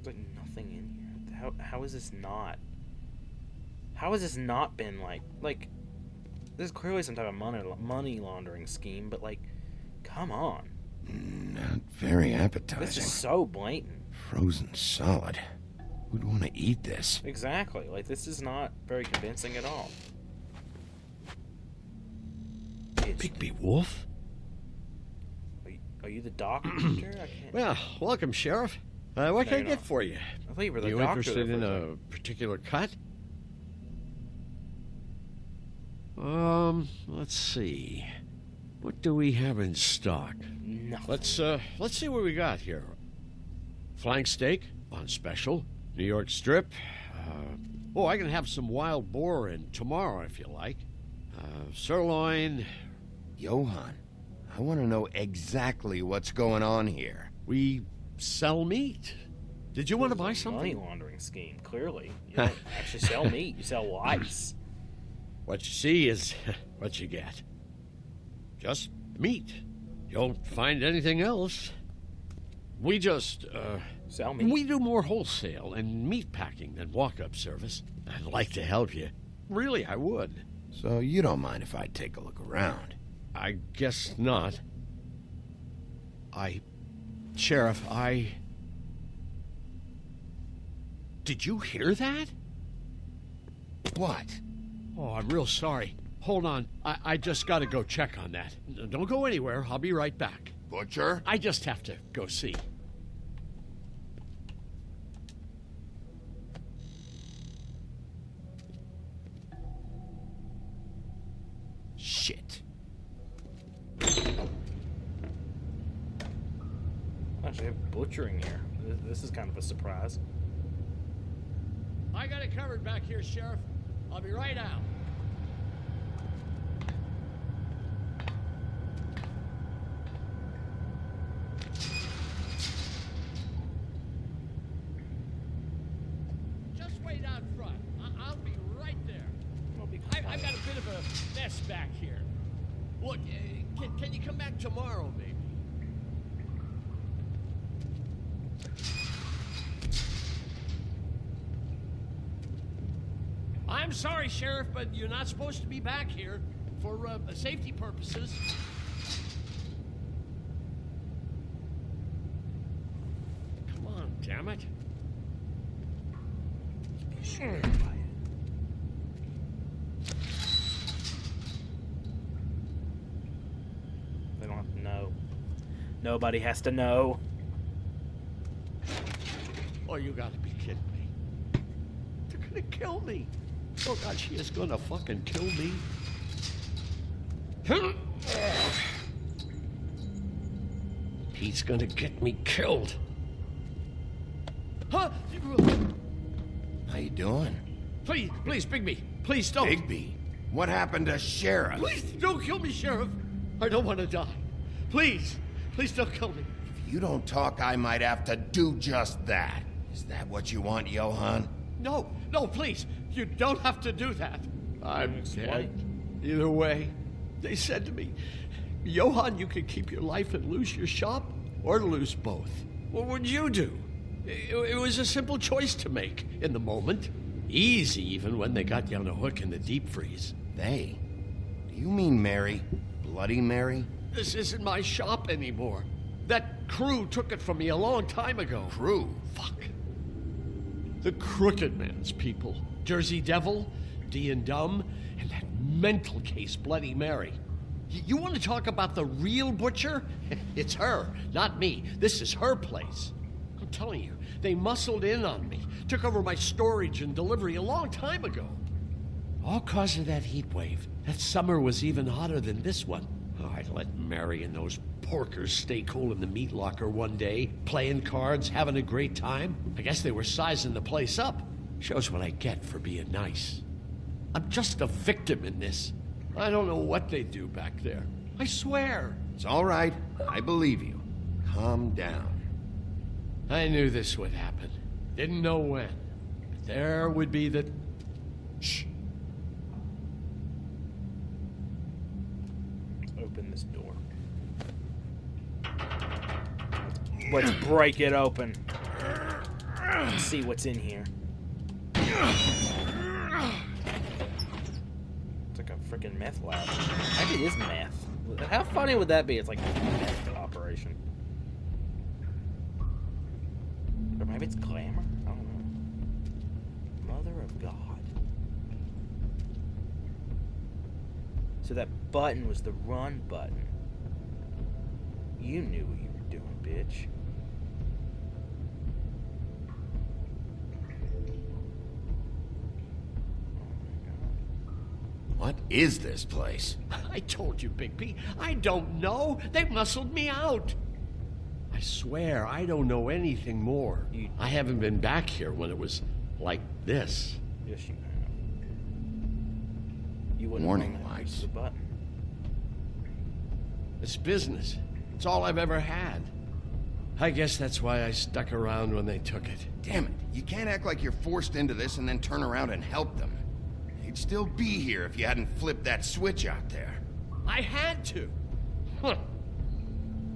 There's like nothing in here. How is this not? How has this not been like this is clearly some type of money laundering scheme, but like, come on. Not very appetizing. This is so blatant. Frozen solid. Who'd want to eat this? Exactly. Like, this is not very convincing at all. Bigby Wolf? Are you the doctor? I can't... Well, welcome, Sheriff. What can I get for you? I thought you were the you doctor. Interested in a particular cut? Let's see. What do we have in stock? Nothing. Let's see what we got here. Flank steak on special. New York strip. I can have some wild boar in tomorrow if you like. Sirloin. Johann, I want to know exactly what's going on here. We sell meat. Did you want to buy something? Money laundering scheme, clearly. You don't actually sell meat, you sell lice. What you see is what you get. Just meat. You don't find anything else. We just, sell meat? We do more wholesale and meat packing than walk-up service. I'd like to help you. Really, I would. So you don't mind if I take a look around? I guess not. Sheriff, Did you hear that? What? Oh, I'm real sorry. Hold on. I just gotta go check on that. Don't go anywhere. I'll be right back. Butcher? I just have to go see. Shit. Actually, have butchering here. This is kind of a surprise. I got it covered back here, Sheriff. I'll be right out. Just wait out front. I'll be right there. I've got a bit of a mess back here. Look, can you come back tomorrow, maybe? I'm sorry, Sheriff, but you're not supposed to be back here for safety purposes. Come on, damn it. Oh, no. Nobody has to know. Oh, you gotta be kidding me. They're gonna kill me. Oh, God, she is gonna fucking kill me. He's gonna get me killed. Huh? How you doing? Please, Bigby. Please don't. Bigby? What happened to Sheriff? Please don't kill me, Sheriff. I don't want to die. Please don't kill me. If you don't talk, I might have to do just that. Is that what you want, Johann? No, please. You don't have to do that. I'm dead. Either way, they said to me, Johann, you could keep your life and lose your shop, or lose both. What would you do? It was a simple choice to make in the moment. Easy, even when they got you on a hook in the deep freeze. They? Do you mean Mary? Bloody Mary? This isn't my shop anymore. That crew took it from me a long time ago. Crew? Fuck. The Crooked Man's people. Jersey Devil, D and Dumb, and that mental case, Bloody Mary. You want to talk about the real butcher? It's her, not me. This is her place. I'm telling you, they muscled in on me, took over my storage and delivery a long time ago. All cause of that heat wave. That summer was even hotter than this one. Oh, I let Mary and those porkers stay cool in the meat locker one day, playing cards, having a great time. I guess they were sizing the place up. Shows what I get for being nice. I'm just a victim in this. I don't know what they do back there. I swear. It's all right. I believe you. Calm down. I knew this would happen. Didn't know when. But there would be the... Shh. Let's open this door. Let's break it open. Let's see what's in here. It's like a freaking meth lab. Maybe it is meth. How funny would that be? It's like a meth operation. Or maybe it's glamour? I don't know. Mother of God. So that button was the run button. You knew what you were doing, bitch. What is this place? I told you, Bigby. I don't know. They muscled me out. I swear, I don't know anything more. I haven't been back here when it was like this. Yes, you have. You wouldn't Warning know that lights. was the button. It's business. It's all I've ever had. I guess that's why I stuck around when they took it. Damn it. You can't act like you're forced into this and then turn around and help them. You'd still be here if you hadn't flipped that switch out there. I had to. Huh.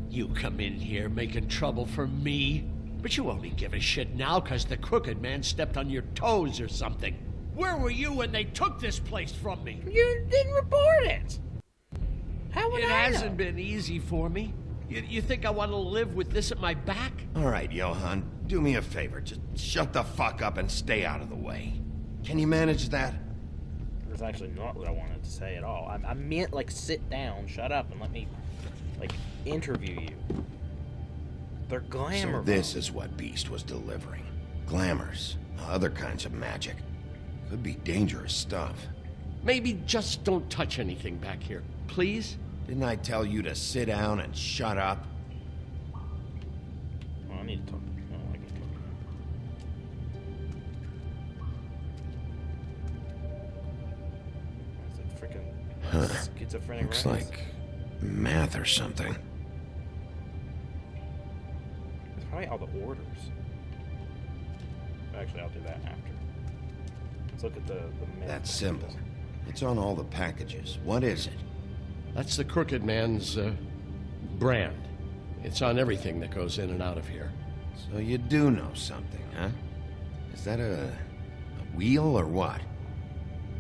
You come in here making trouble for me, but you only give a shit now because the Crooked Man stepped on your toes or something. Where were you when they took this place from me? You didn't report it. How would It I hasn't know? been easy for me. You think I want to live with this at my back? All right, Johann, do me a favor. Just shut the fuck up and stay out of the way. Can you manage that? That's actually not what I wanted to say at all. I meant, like, sit down, shut up, and let me, like, interview you. They're glamour. So this is what Beast was delivering. Glamours, other kinds of magic. Could be dangerous stuff. Maybe just don't touch anything back here, please? Didn't I tell you to sit down and shut up? Oh, I need to talk. Oh, I can talk. Is it freaking schizophrenic? Looks Rex? like math or something. It's probably all the orders. Actually, I'll do that after. Let's look at the That symbol. It's on all the packages. What is it? That's the Crooked Man's, brand. It's on everything that goes in and out of here. So you do know something, huh? Is that a wheel or what?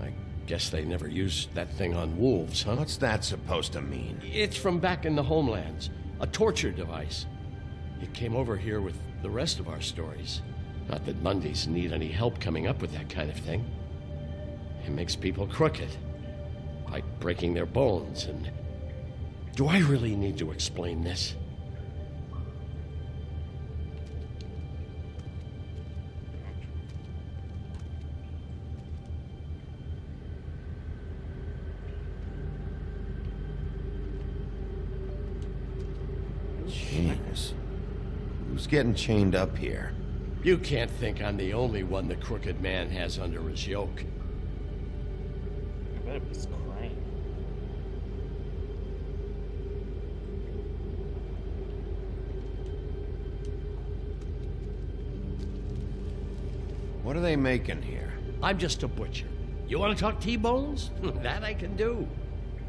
I guess they never used that thing on wolves, huh? What's that supposed to mean? It's from back in the homelands. A torture device. It came over here with the rest of our stories. Not that Mondays need any help coming up with that kind of thing. It makes people crooked. By breaking their bones and Do I really need to explain this? Chains. Who's getting chained up here? You can't think I'm the only one the Crooked Man has under his yoke. I bet it was Crane. What are they making here? I'm just a butcher. You want to talk T-bones? That I can do.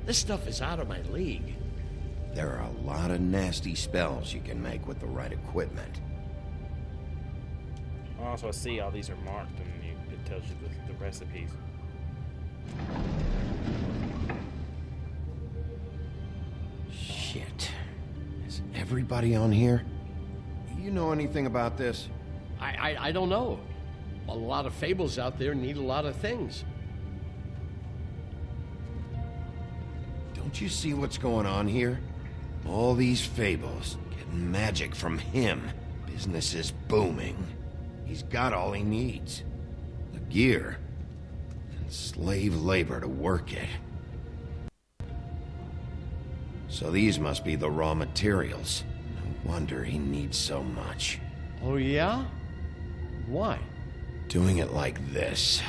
This stuff is out of my league. There are a lot of nasty spells you can make with the right equipment. Also, I see all these are marked, and it tells you the recipes. Shit. Is everybody on here? You know anything about this? I don't know. A lot of fables out there need a lot of things. Don't you see what's going on here? All these fables, getting magic from him. Business is booming. He's got all he needs. The gear, and slave labor to work it. So these must be the raw materials. No wonder he needs so much. Oh, yeah? Why? Doing it like this.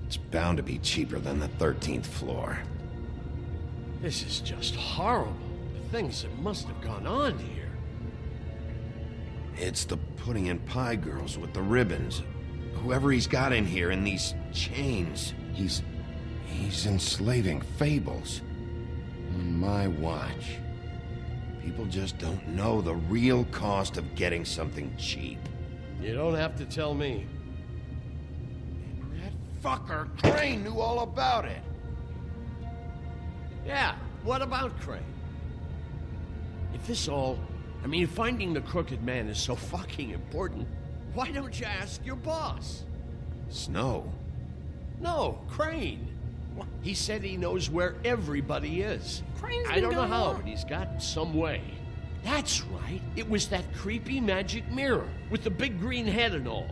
It's bound to be cheaper than the 13th floor. This is just horrible. The things that must have gone on here. It's the pudding and pie girls with the ribbons. Whoever he's got in here in these chains. He's enslaving fables. On my watch. People just don't know the real cost of getting something cheap. You don't have to tell me. That fucker Crane knew all about it. Yeah, what about Crane? If this all... finding the Crooked Man is so fucking important, why don't you ask your boss? Snow? No, Crane. He said he knows where everybody is. Crane's I been don't know going how, on. but he's got some way. That's right. It was that creepy magic mirror with the big green head and all.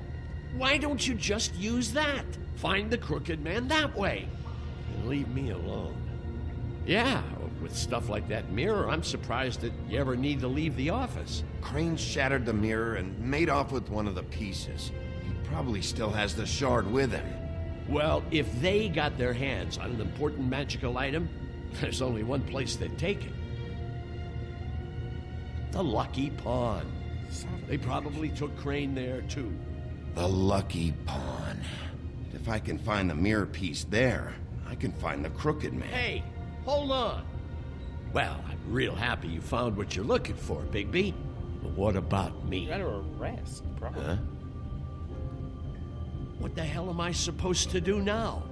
Why don't you just use that? Find the Crooked Man that way. And leave me alone. Yeah, with stuff like that mirror, I'm surprised that you ever need to leave the office. Crane shattered the mirror and made off with one of the pieces. He probably still has the shard with him. Well, if they got their hands on an important magical item, there's only one place they'd take it. The Lucky Pawn. They probably took Crane there, too. The Lucky Pawn. If I can find the mirror piece there, I can find the Crooked Man. Hey, hold on. Well, I'm real happy you found what you're looking for, Bigby. But what about me? You gotta arrest, probably. Huh? What the hell am I supposed to do now?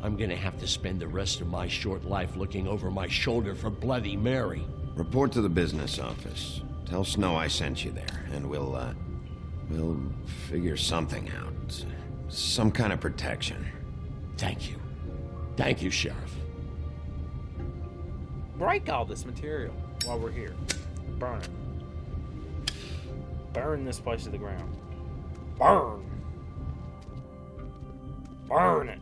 I'm gonna have to spend the rest of my short life looking over my shoulder for Bloody Mary. Report to the business office. Tell Snow I sent you there, and we'll figure something out. Some kind of protection. Thank you. Thank you, Sheriff. Break all this material while we're here. Burn it. Burn this place to the ground. Burn! Burn it!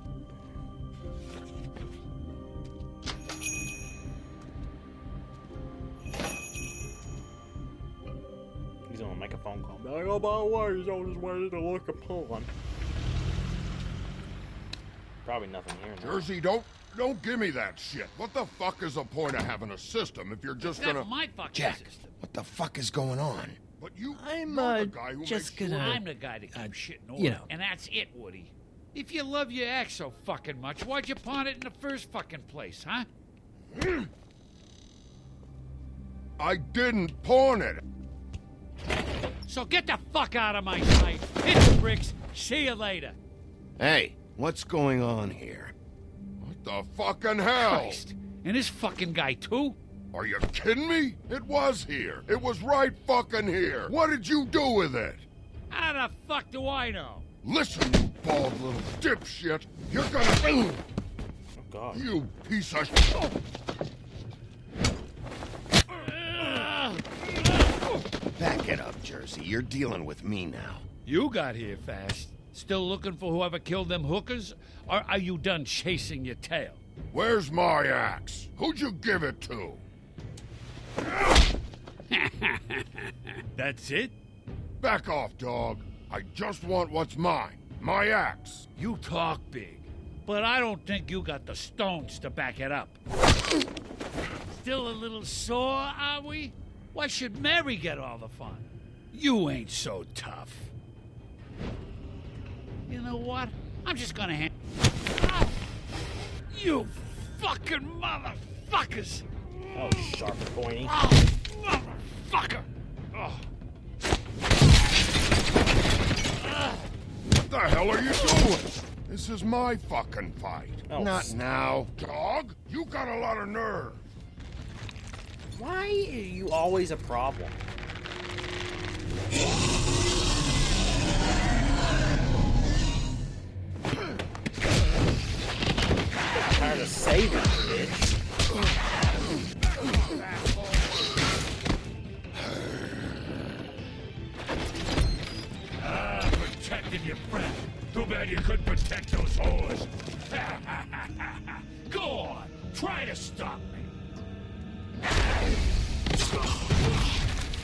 He's gonna make a phone call. Be like, oh, by the way, he's on his way to look upon. Probably nothing here now. Jersey, don't give me that shit. What the fuck is the point of having a system if you're just gonna... my fucking Jack, system. what the fuck is going on? But you're I'm the guy who just makes gonna. sure- I'm the guy that keeps shit in order, you know. and that's it, Woody. If you love your ex so fucking much, why'd you pawn it in the first fucking place, huh? I didn't pawn it. So get the fuck out of my sight. Hit the bricks. See you later. Hey, what's going on here? What the fucking hell? Christ. And this fucking guy, too? Are you kidding me? It was here. It was right fucking here. What did you do with it? How the fuck do I know? Listen, you bald little dipshit. You're gonna... Oh, God. You piece of shit. it up, Jersey. You're dealing with me now. You got here fast. Still looking for whoever killed them hookers? Or are you done chasing your tail? Where's my axe? Who'd you give it to? That's it? Back off, dog. I just want what's mine. My axe. You talk big, but I don't think you got the stones to back it up. Still a little sore, are we? Why should Mary get all the fun? You ain't so tough. You know what? I'm just gonna hand... Oh! You fucking motherfuckers! Oh, sharp and pointy. Oh, motherfucker! Oh. What the hell are you doing? This is my fucking fight. Oh, Not now. Dog, you got a lot of nerve. Why are you always a problem? Tired of saving, bitch. Protecting your friend. Too bad you couldn't protect those whores. Go on, try to stop me.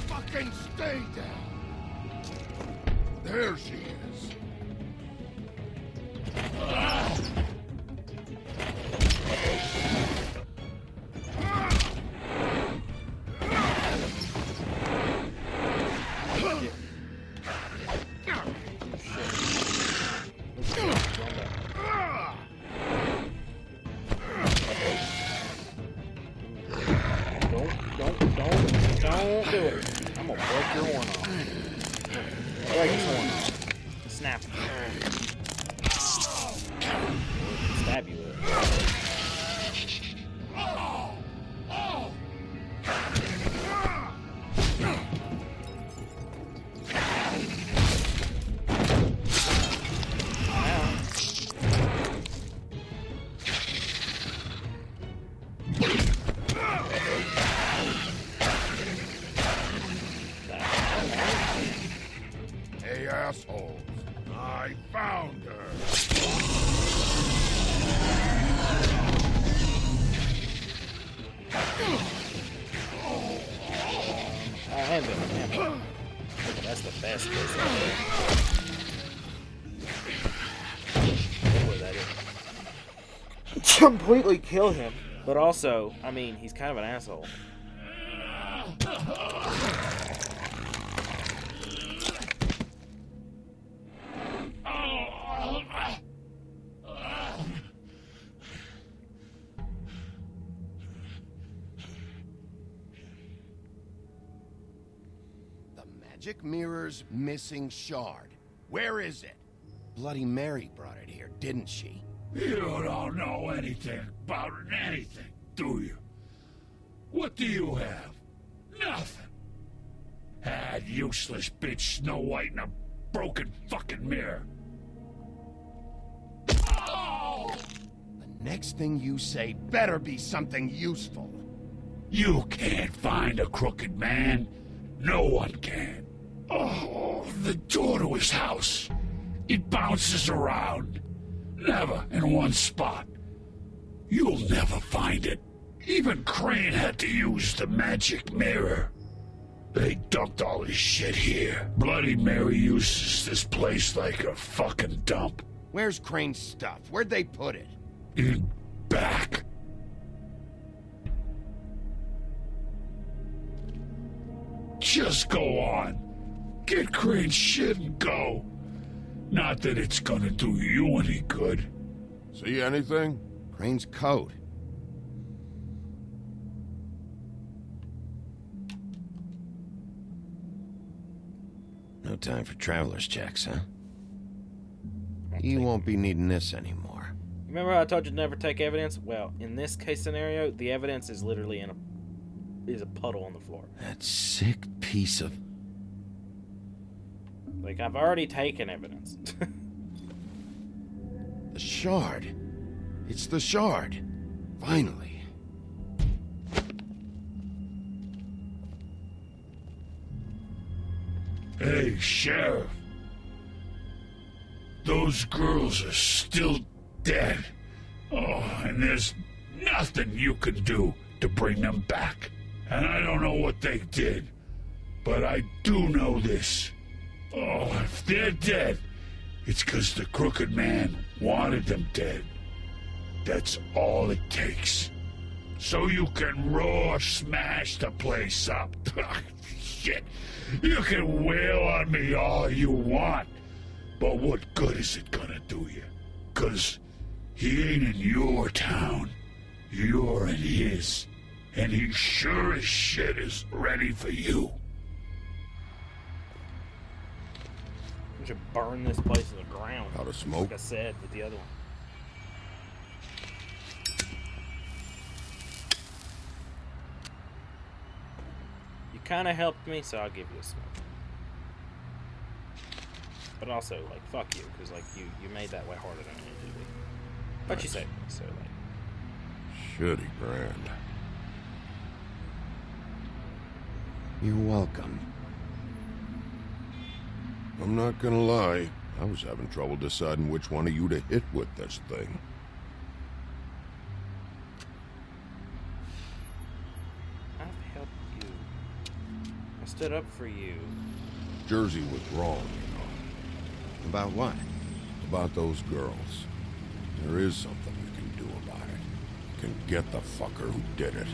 Fucking stay down. There she is. Don't do it. I'm gonna break your horn off. Break his horn off. Snap it. Stab you with it. Hey, assholes. I found her. Him. That's the best case ever. Completely kill him, but also, I mean, he's kind of an asshole. Magic Mirror's missing shard. Where is it? Bloody Mary brought it here, didn't she? You don't know anything about anything, do you? What do you have? Nothing. That useless bitch Snow White in a broken fucking mirror. Oh! The next thing you say better be something useful. You can't find a crooked man. No one can. Oh, the door to his house. It bounces around. Never in one spot. You'll never find it. Even Crane had to use the magic mirror. They dumped all his shit here. Bloody Mary uses this place like a fucking dump. Where's Crane's stuff? Where'd they put it? In back. Just go on. Get Crane's shit and go. Not that it's gonna do you any good. See anything? Crane's coat. No time for traveler's checks, huh? You won't be needing this anymore. Remember how I told you to never take evidence? Well, in this case scenario, the evidence is literally in a puddle on the floor. That sick piece of... Like, I've already taken evidence. The shard. It's the shard. Finally. Hey, Sheriff. Those girls are still dead. Oh, and there's nothing you can do to bring them back. And I don't know what they did, but I do know this. Oh, if they're dead, it's 'cause the Crooked Man wanted them dead. That's all it takes. So you can roar smash the place up. Shit, you can wail on me all you want, but what good is it gonna do you? 'Cause he ain't in your town. You're in his. And he sure as shit is ready for you. We should burn this place to the ground. Out of smoke? Like I said with the other one. You kind of helped me, so I'll give you a smoke. But also, like, fuck you, because, like, you made that way harder than it needed to be. But you saved me, so, like... Shitty grand. You're welcome. I'm not gonna lie. I was having trouble deciding which one of you to hit with this thing. I've helped you. I stood up for you. Jersey was wrong, you know. About what? About those girls. There is something you can do about it. You can get the fucker who did it.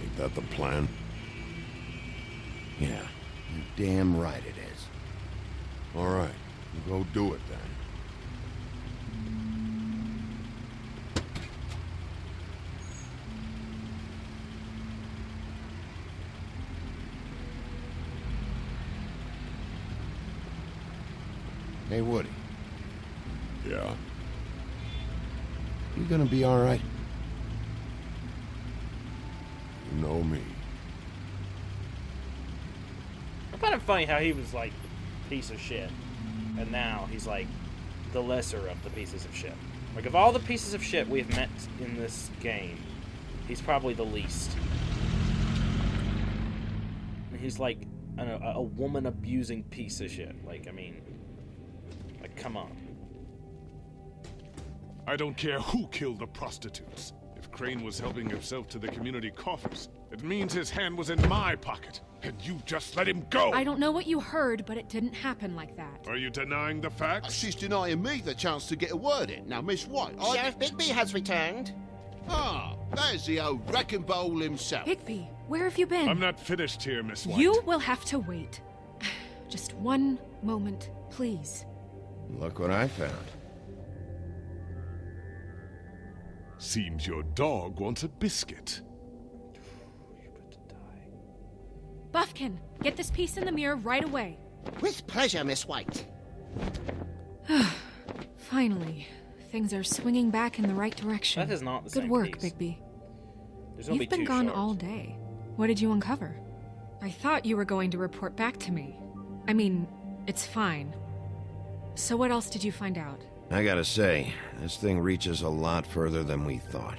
Ain't that the plan? Yeah, you're damn right it is. All right, you go do it then. Hey, Woody. Yeah? You gonna be all right? You know me. I find it funny how he was like piece of shit, and now he's like the lesser of the pieces of shit. Like, of all the pieces of shit we've met in this game, he's probably the least. And he's like a woman abusing piece of shit. Like, I mean, like, come on. I don't care who killed the prostitutes. If Crane was helping himself to the community coffers, it means his hand was in my pocket, and you just let him go! I don't know what you heard, but it didn't happen like that. Are you denying the facts? She's denying me the chance to get a word in. Now, Miss White, Sheriff Bigby has returned. Ah, there's the old wrecking bowl himself. Bigby, where have you been? I'm not finished here, Miss White. You will have to wait. Just one moment, please. Look what I found. Seems your dog wants a biscuit. Buffkin, get this piece in the mirror right away. With pleasure, Miss White. Finally, things are swinging back in the right direction. That is not the Good same work, piece. Bigby. There's gonna You've be been two gone shards. all day. What did you uncover? I thought you were going to report back to me. I mean, it's fine. So what else did you find out? I gotta say, this thing reaches a lot further than we thought.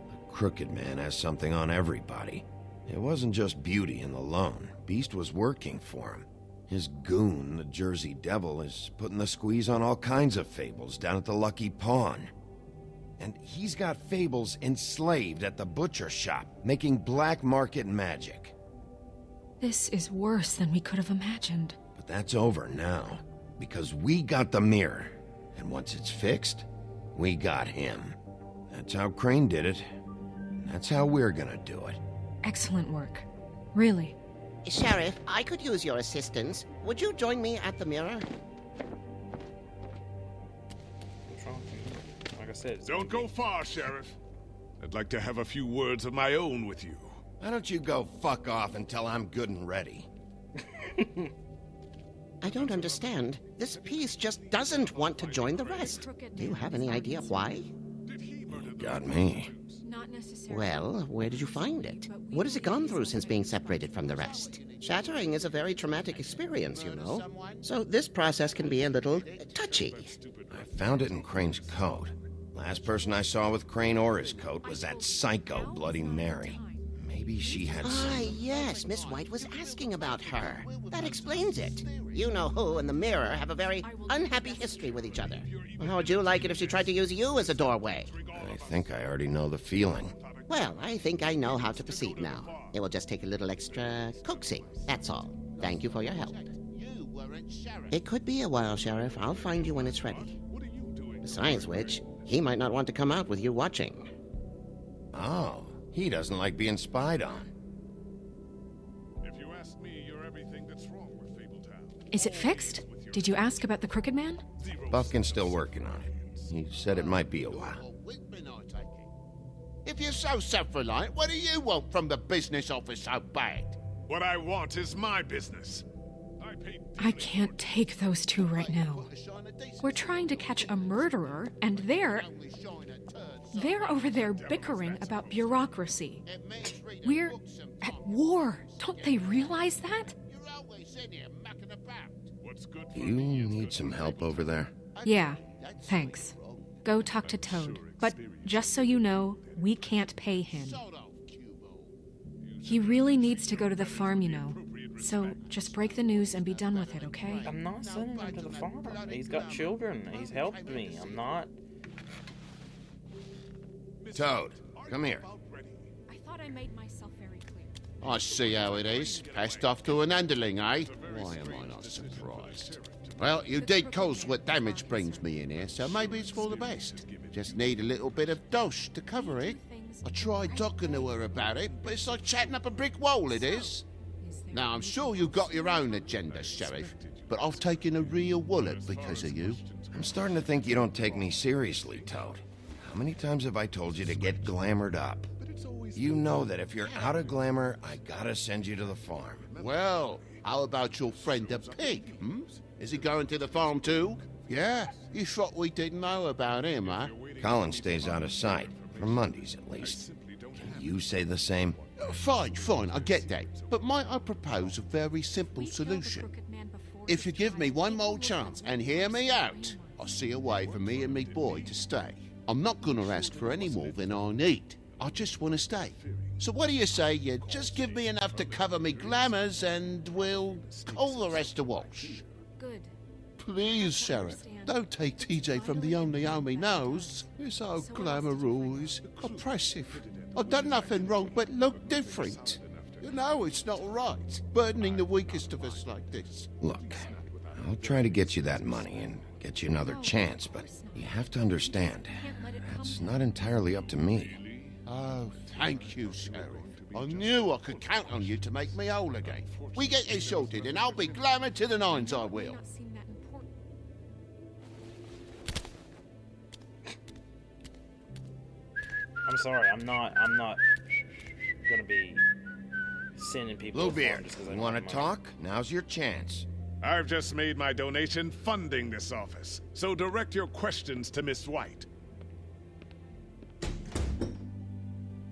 The Crooked Man has something on everybody. It wasn't just Beauty and the Lone. Beast was working for him. His goon, the Jersey Devil, is putting the squeeze on all kinds of Fables down at the Lucky Pawn. And he's got Fables enslaved at the butcher shop, making black market magic. This is worse than we could have imagined. But that's over now, because we got the mirror. And once it's fixed, we got him. That's how Crane did it. That's how we're gonna do it. Excellent work. Really. Sheriff, I could use your assistance. Would you join me at the mirror? What's wrong? Like I said, it's Don't go far, Sheriff. I'd like to have a few words of my own with you. Why don't you go fuck off until I'm good and ready? I don't understand. This piece just doesn't want to join the rest. Do you have any idea why? Got me. Not necessarily. Well, where did you find it? What has it gone through since being separated from the rest? Shattering is a very traumatic experience, you know. So this process can be a little touchy. I found it in Crane's coat. Last person I saw with Crane or his coat was that psycho Bloody Mary. Maybe she had Ah, yes, Miss White was asking about her. That explains it. You know who and the mirror have a very unhappy history with each other. How would you like it if she tried to use you as a doorway? I think I already know the feeling. Well, I think I know how to proceed now. It will just take a little extra coaxing, that's all. Thank you for your help. It could be a while, Sheriff. I'll find you when it's ready. Besides which, he might not want to come out with you watching. Oh, he doesn't like being spied on. If you ask me, you're everything that's wrong with Fabletown. Is it fixed? Did you ask about the Crooked Man? Buffkin's still working on it. He said it might be a while. If you're so self-reliant, what do you want from the business office so bad? What I want is my business. I can't take those two right now. We're trying to catch a murderer, and they're over there bickering about bureaucracy. We're at war. Don't they realize that? Do you need some help over there? Yeah, thanks. Go talk to Toad. But just so you know, we can't pay him. He really needs to go to the farm, you know. So just break the news and be done with it, okay? I'm not sending him to the farm. He's got children. He's helped me. I'm not. Toad, come here. I thought I made myself very clear. I see how it is. Passed off to an underling, eh? Why am I not surprised? Well, you did cause what damage brings me in here, so maybe it's for the best. Just need a little bit of dosh to cover it. I tried talking to her about it, but it's like chatting up a brick wall, it is. Now, I'm sure you've got your own agenda, Sheriff, but I've taken a real wallet because of you. I'm starting to think you don't take me seriously, Toad. How many times have I told you to get glamored up? You know that if you're out of glamour, I gotta send you to the farm. Well, how about your friend the pig, Is he going to the farm too? Yeah? You thought we didn't know about him, huh? Colin stays out of sight, for Mondays at least. Can you say the same? Fine, I get that. But might I propose a very simple solution? If you give me one more chance and hear me out, I'll see a way for me and me boy to stay. I'm not gonna ask for any more than I need. I just want to stay. So what do you say you just give me enough to cover me glamours and we'll call the rest a wash? Good. Please, Sheriff, don't take TJ from the only home he knows. He's so glamorous, oppressive. I've done nothing wrong but look different. You know it's not right, burdening the weakest of us like this. Look, I'll try to get you that money and get you another chance, but you have to understand, that's not entirely up to me. Oh, thank you, Sheriff. I knew I could count on you to make me whole again. We get this sorted and I'll be glamour to the nines, I will. I'm sorry. I'm not gonna be sending people. Bluebeard, you want to talk? Now's your chance. I've just made my donation funding this office, so direct your questions to Miss White.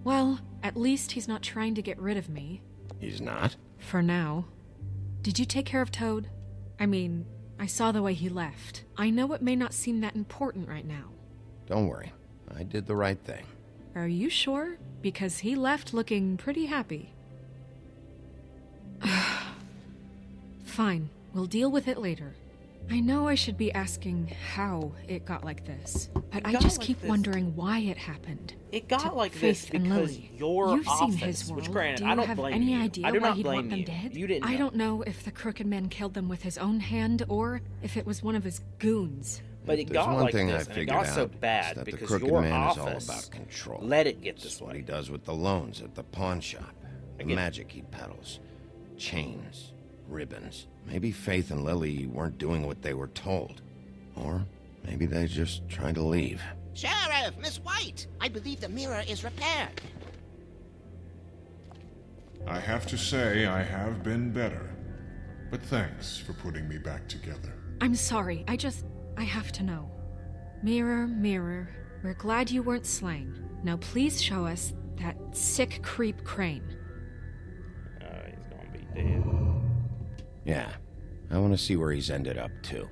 Well, at least he's not trying to get rid of me. He's not? For now. Did you take care of Toad? I mean, I saw the way he left. I know it may not seem that important right now. Don't worry. I did the right thing. Are you sure? Because he left looking pretty happy. Fine. We'll deal with it later. I know I should be asking how it got like this, but I just keep wondering why it happened. It got to like Faith this and because Lily. your You've office, seen his world. which granted, Do you I don't have blame any you. idea I do why not he'd blame want them you. dead? You didn't I know. don't know if the Crooked Man killed them with his own hand or if it was one of his goons. But it There's got one like thing this, I and it figured got out, so is bad that the because Crooked your Man office is all about control. let it get That's this what way. he does with the loans at the pawn shop. The Again. magic he peddles. Chains. Ribbons. Maybe Faith and Lily weren't doing what they were told. Or maybe they just tried to leave. Sheriff, Miss White, I believe the mirror is repaired. I have to say I have been better, but thanks for putting me back together. I'm sorry, I have to know. Mirror, mirror, we're glad you weren't slain. Now please show us that sick creep Crane. He's gonna be dead. Yeah. I want to see where he's ended up, too.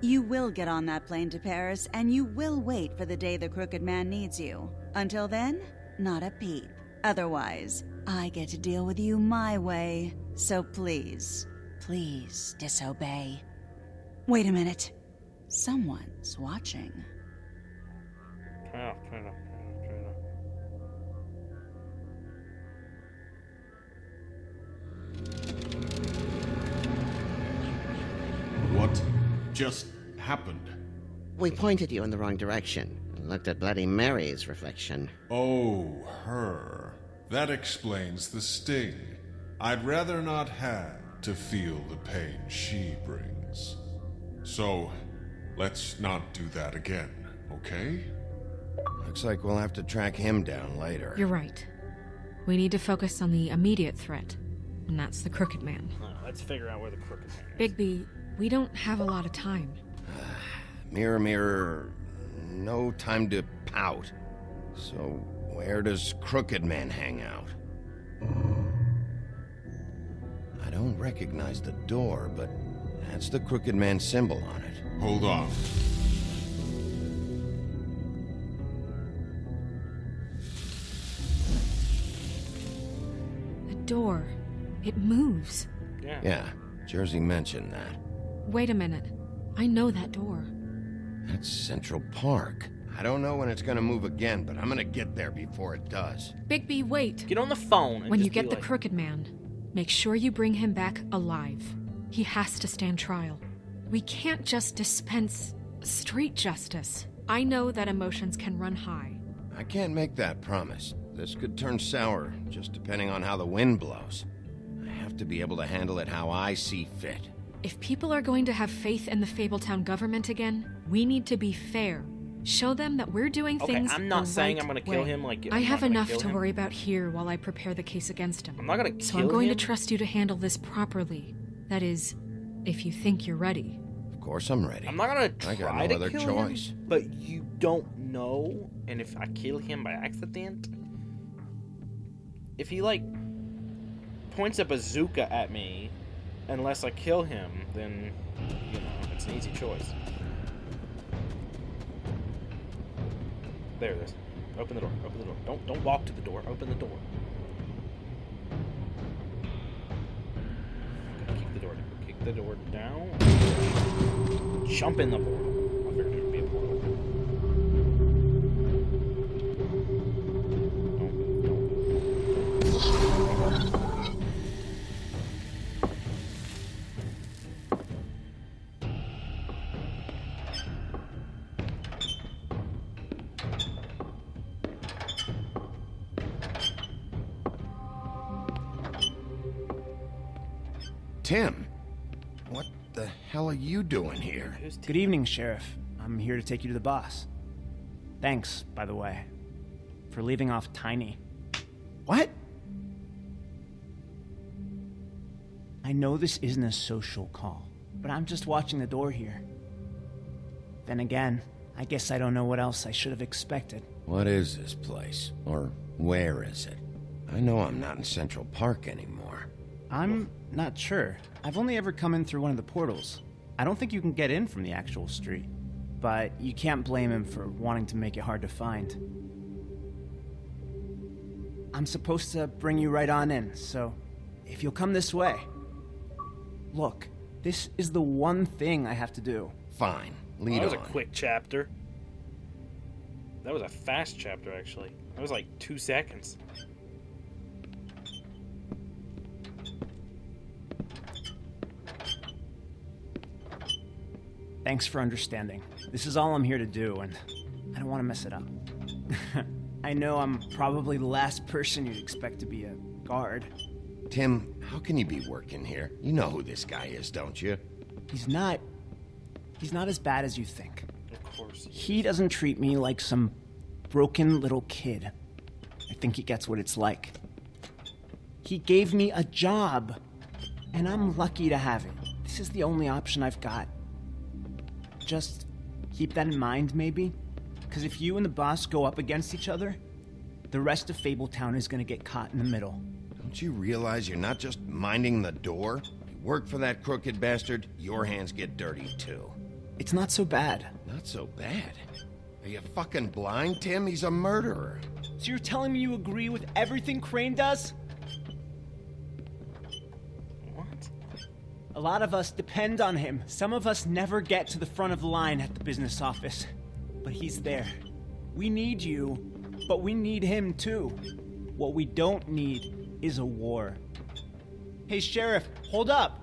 You will get on that plane to Paris, and you will wait for the day the Crooked Man needs you. Until then, not a peep. Otherwise, I get to deal with you my way. So please, please disobey. Wait a minute. Someone's watching. What just happened? We pointed you in the wrong direction and looked at Bloody Mary's reflection. Oh, her. That explains the sting. I'd rather not have to feel the pain she brings. So, let's not do that again, okay? Looks like we'll have to track him down later. You're right. We need to focus on the immediate threat, and that's the Crooked Man. Let's figure out where the Crooked Man is. Bigby, we don't have a lot of time. Mirror, mirror, no time to pout. So, where does Crooked Man hang out? I don't recognize the door, but that's the Crooked Man symbol on it. Hold on. The door. It moves. Yeah, Jersey mentioned that. Wait a minute. I know that door. That's Central Park. I don't know when it's gonna move again, but I'm gonna get there before it does. Bigby, wait. Get on the phone and when just you get be the Crooked Man, make sure you bring him back alive. He has to stand trial. We can't just dispense street justice. I know that emotions can run high. I can't make that promise. This could turn sour, just depending on how the wind blows. I have to be able to handle it how I see fit. If people are going to have faith in the Fabletown government again, we need to be fair. Show them that we're doing things I'm not the saying right I'm gonna kill way. him, like, I I'm have not gonna enough kill to him. worry about here while I prepare the case against him. I'm not gonna So kill I'm going him. to trust you to handle this properly. That is, if you think you're ready. Of course I'm ready. I'm not gonna I got try no to other kill choice. him, but you don't know. And if I kill him by accident, if he like points a bazooka at me, unless I kill him, then you know it's an easy choice. There it is. Open the door. Open the door. Don't walk to the door. Open the door. Okay, kick the door down. Kick the door down. Jump in the portal. I figured it would be a portal. Tim, what the hell are you doing here? Good evening, Sheriff. I'm here to take you to the boss. Thanks, by the way, for leaving off Tiny. What? I know this isn't a social call, but I'm just watching the door here. Then again, I guess I don't know what else I should have expected. What is this place? Or where is it? I know I'm not in Central Park anymore. I'm not sure. I've only ever come in through one of the portals. I don't think you can get in from the actual street. But you can't blame him for wanting to make it hard to find. I'm supposed to bring you right on in, so if you'll come this way. Look, this is the one thing I have to do. Fine, lead That was on. a quick chapter. That was a fast chapter, actually. That was like 2 seconds. Thanks for understanding. This is all I'm here to do, and I don't want to mess it up. I know I'm probably the last person you'd expect to be a guard. Tim, how can you be working here? You know who this guy is, don't you? He's not as bad as you think. Of course. He doesn't treat me like some broken little kid. I think he gets what it's like. He gave me a job, and I'm lucky to have it. This is the only option I've got. Just keep that in mind, maybe? Because if you and the boss go up against each other, the rest of Fabletown is going to get caught in the middle. Don't you realize you're not just minding the door? You work for that crooked bastard, your hands get dirty too. It's not so bad. Not so bad? Are you fucking blind, Tim? He's a murderer. So you're telling me you agree with everything Crane does? What? A lot of us depend on him. Some of us never get to the front of the line at the business office. But he's there. We need you, but we need him too. What we don't need is a war. Hey, Sheriff, hold up.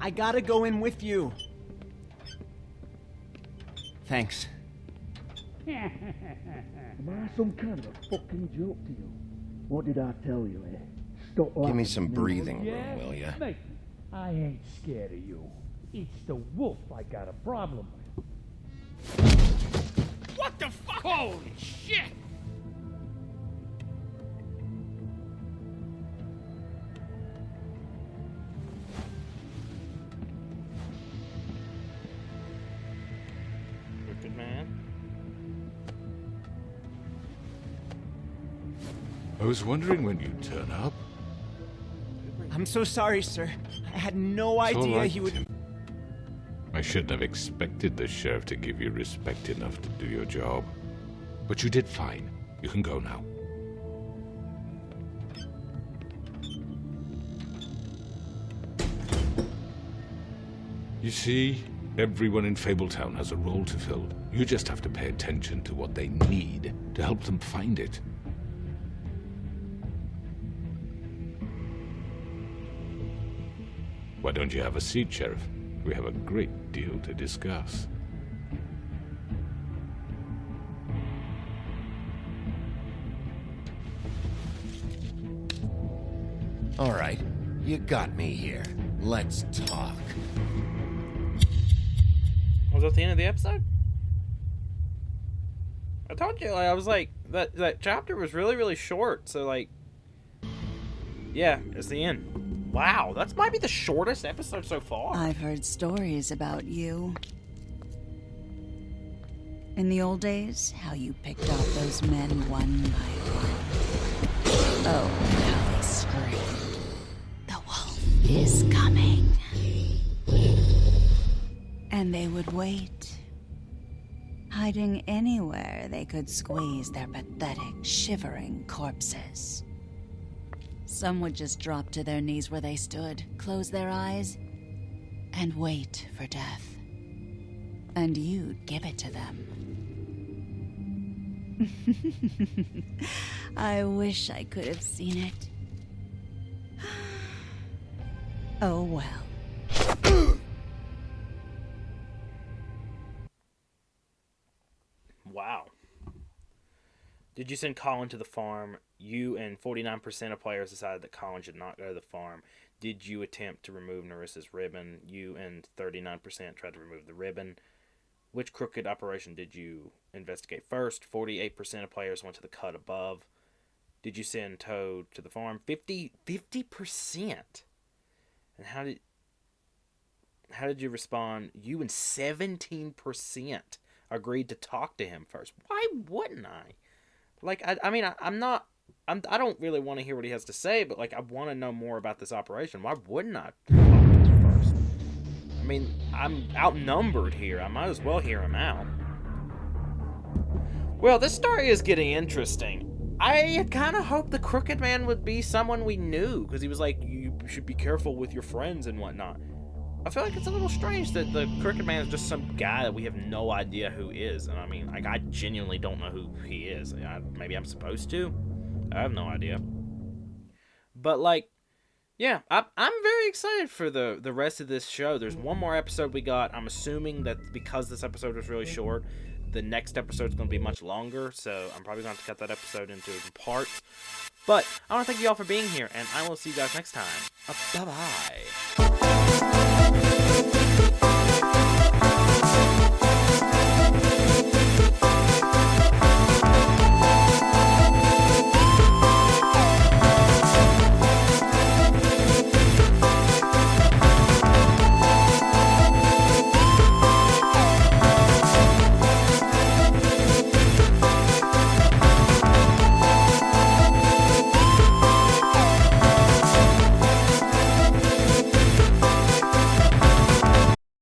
I gotta go in with you. Thanks. Am I some kind of a fucking joke to you? What did I tell you, eh? Stop Give me laughing some at breathing Yeah? room, will ya? Mate, I ain't scared of you. It's the wolf I got a problem with. What the fuck? Holy shit! Crooked Man. I was wondering when you'd turn up. I'm so sorry, sir. I had no It's all idea right, he would... Tim. I shouldn't have expected the sheriff to give you respect enough to do your job. But you did fine. You can go now. You see, everyone in Fabletown has a role to fill. You just have to pay attention to what they need to help them find it. Why don't you have a seat, Sheriff? We have a great deal to discuss. All right, you got me here. Let's talk. Was that the end of the episode? I told you, I was like, that chapter was really, really short, so like, yeah, it's the end. Wow, that might be the shortest episode so far. I've heard stories about you. In the old days, how you picked off those men one by one. Oh, how they screamed. The wolf is coming. And they would wait, hiding anywhere they could squeeze their pathetic, shivering corpses. Some would just drop to their knees where they stood, close their eyes, and wait for death. And you'd give it to them. I wish I could have seen it. Oh well. Wow. Did you send Colin to the farm? You and 49% of players decided that Colin should not go to the farm. Did you attempt to remove Nerissa's ribbon? You and 39% tried to remove the ribbon. Which crooked operation did you investigate first? 48% of players went to the cut above. Did you send Toad to the farm? 50%. And how did you respond? You and 17% agreed to talk to him first. Why wouldn't I? Like, I don't really want to hear what he has to say, but like, I want to know more about this operation. Why wouldn't I talk to him first? I mean, I'm outnumbered here. I might as well hear him out. Well, this story is getting interesting. I kind of hoped the Crooked Man would be someone we knew, because he was like, you should be careful with your friends and whatnot. I feel like it's a little strange that the Crooked Man is just some guy that we have no idea who is. And I mean, like, I genuinely don't know who he is. Maybe I'm supposed to? I have no idea. But, like, yeah, I'm very excited for the rest of this show. There's one more episode we got. I'm assuming that because this episode was really short, the next episode is going to be much longer. So I'm probably going to cut that episode into parts. But I want to thank you all for being here, and I will see you guys next time. Bye-bye.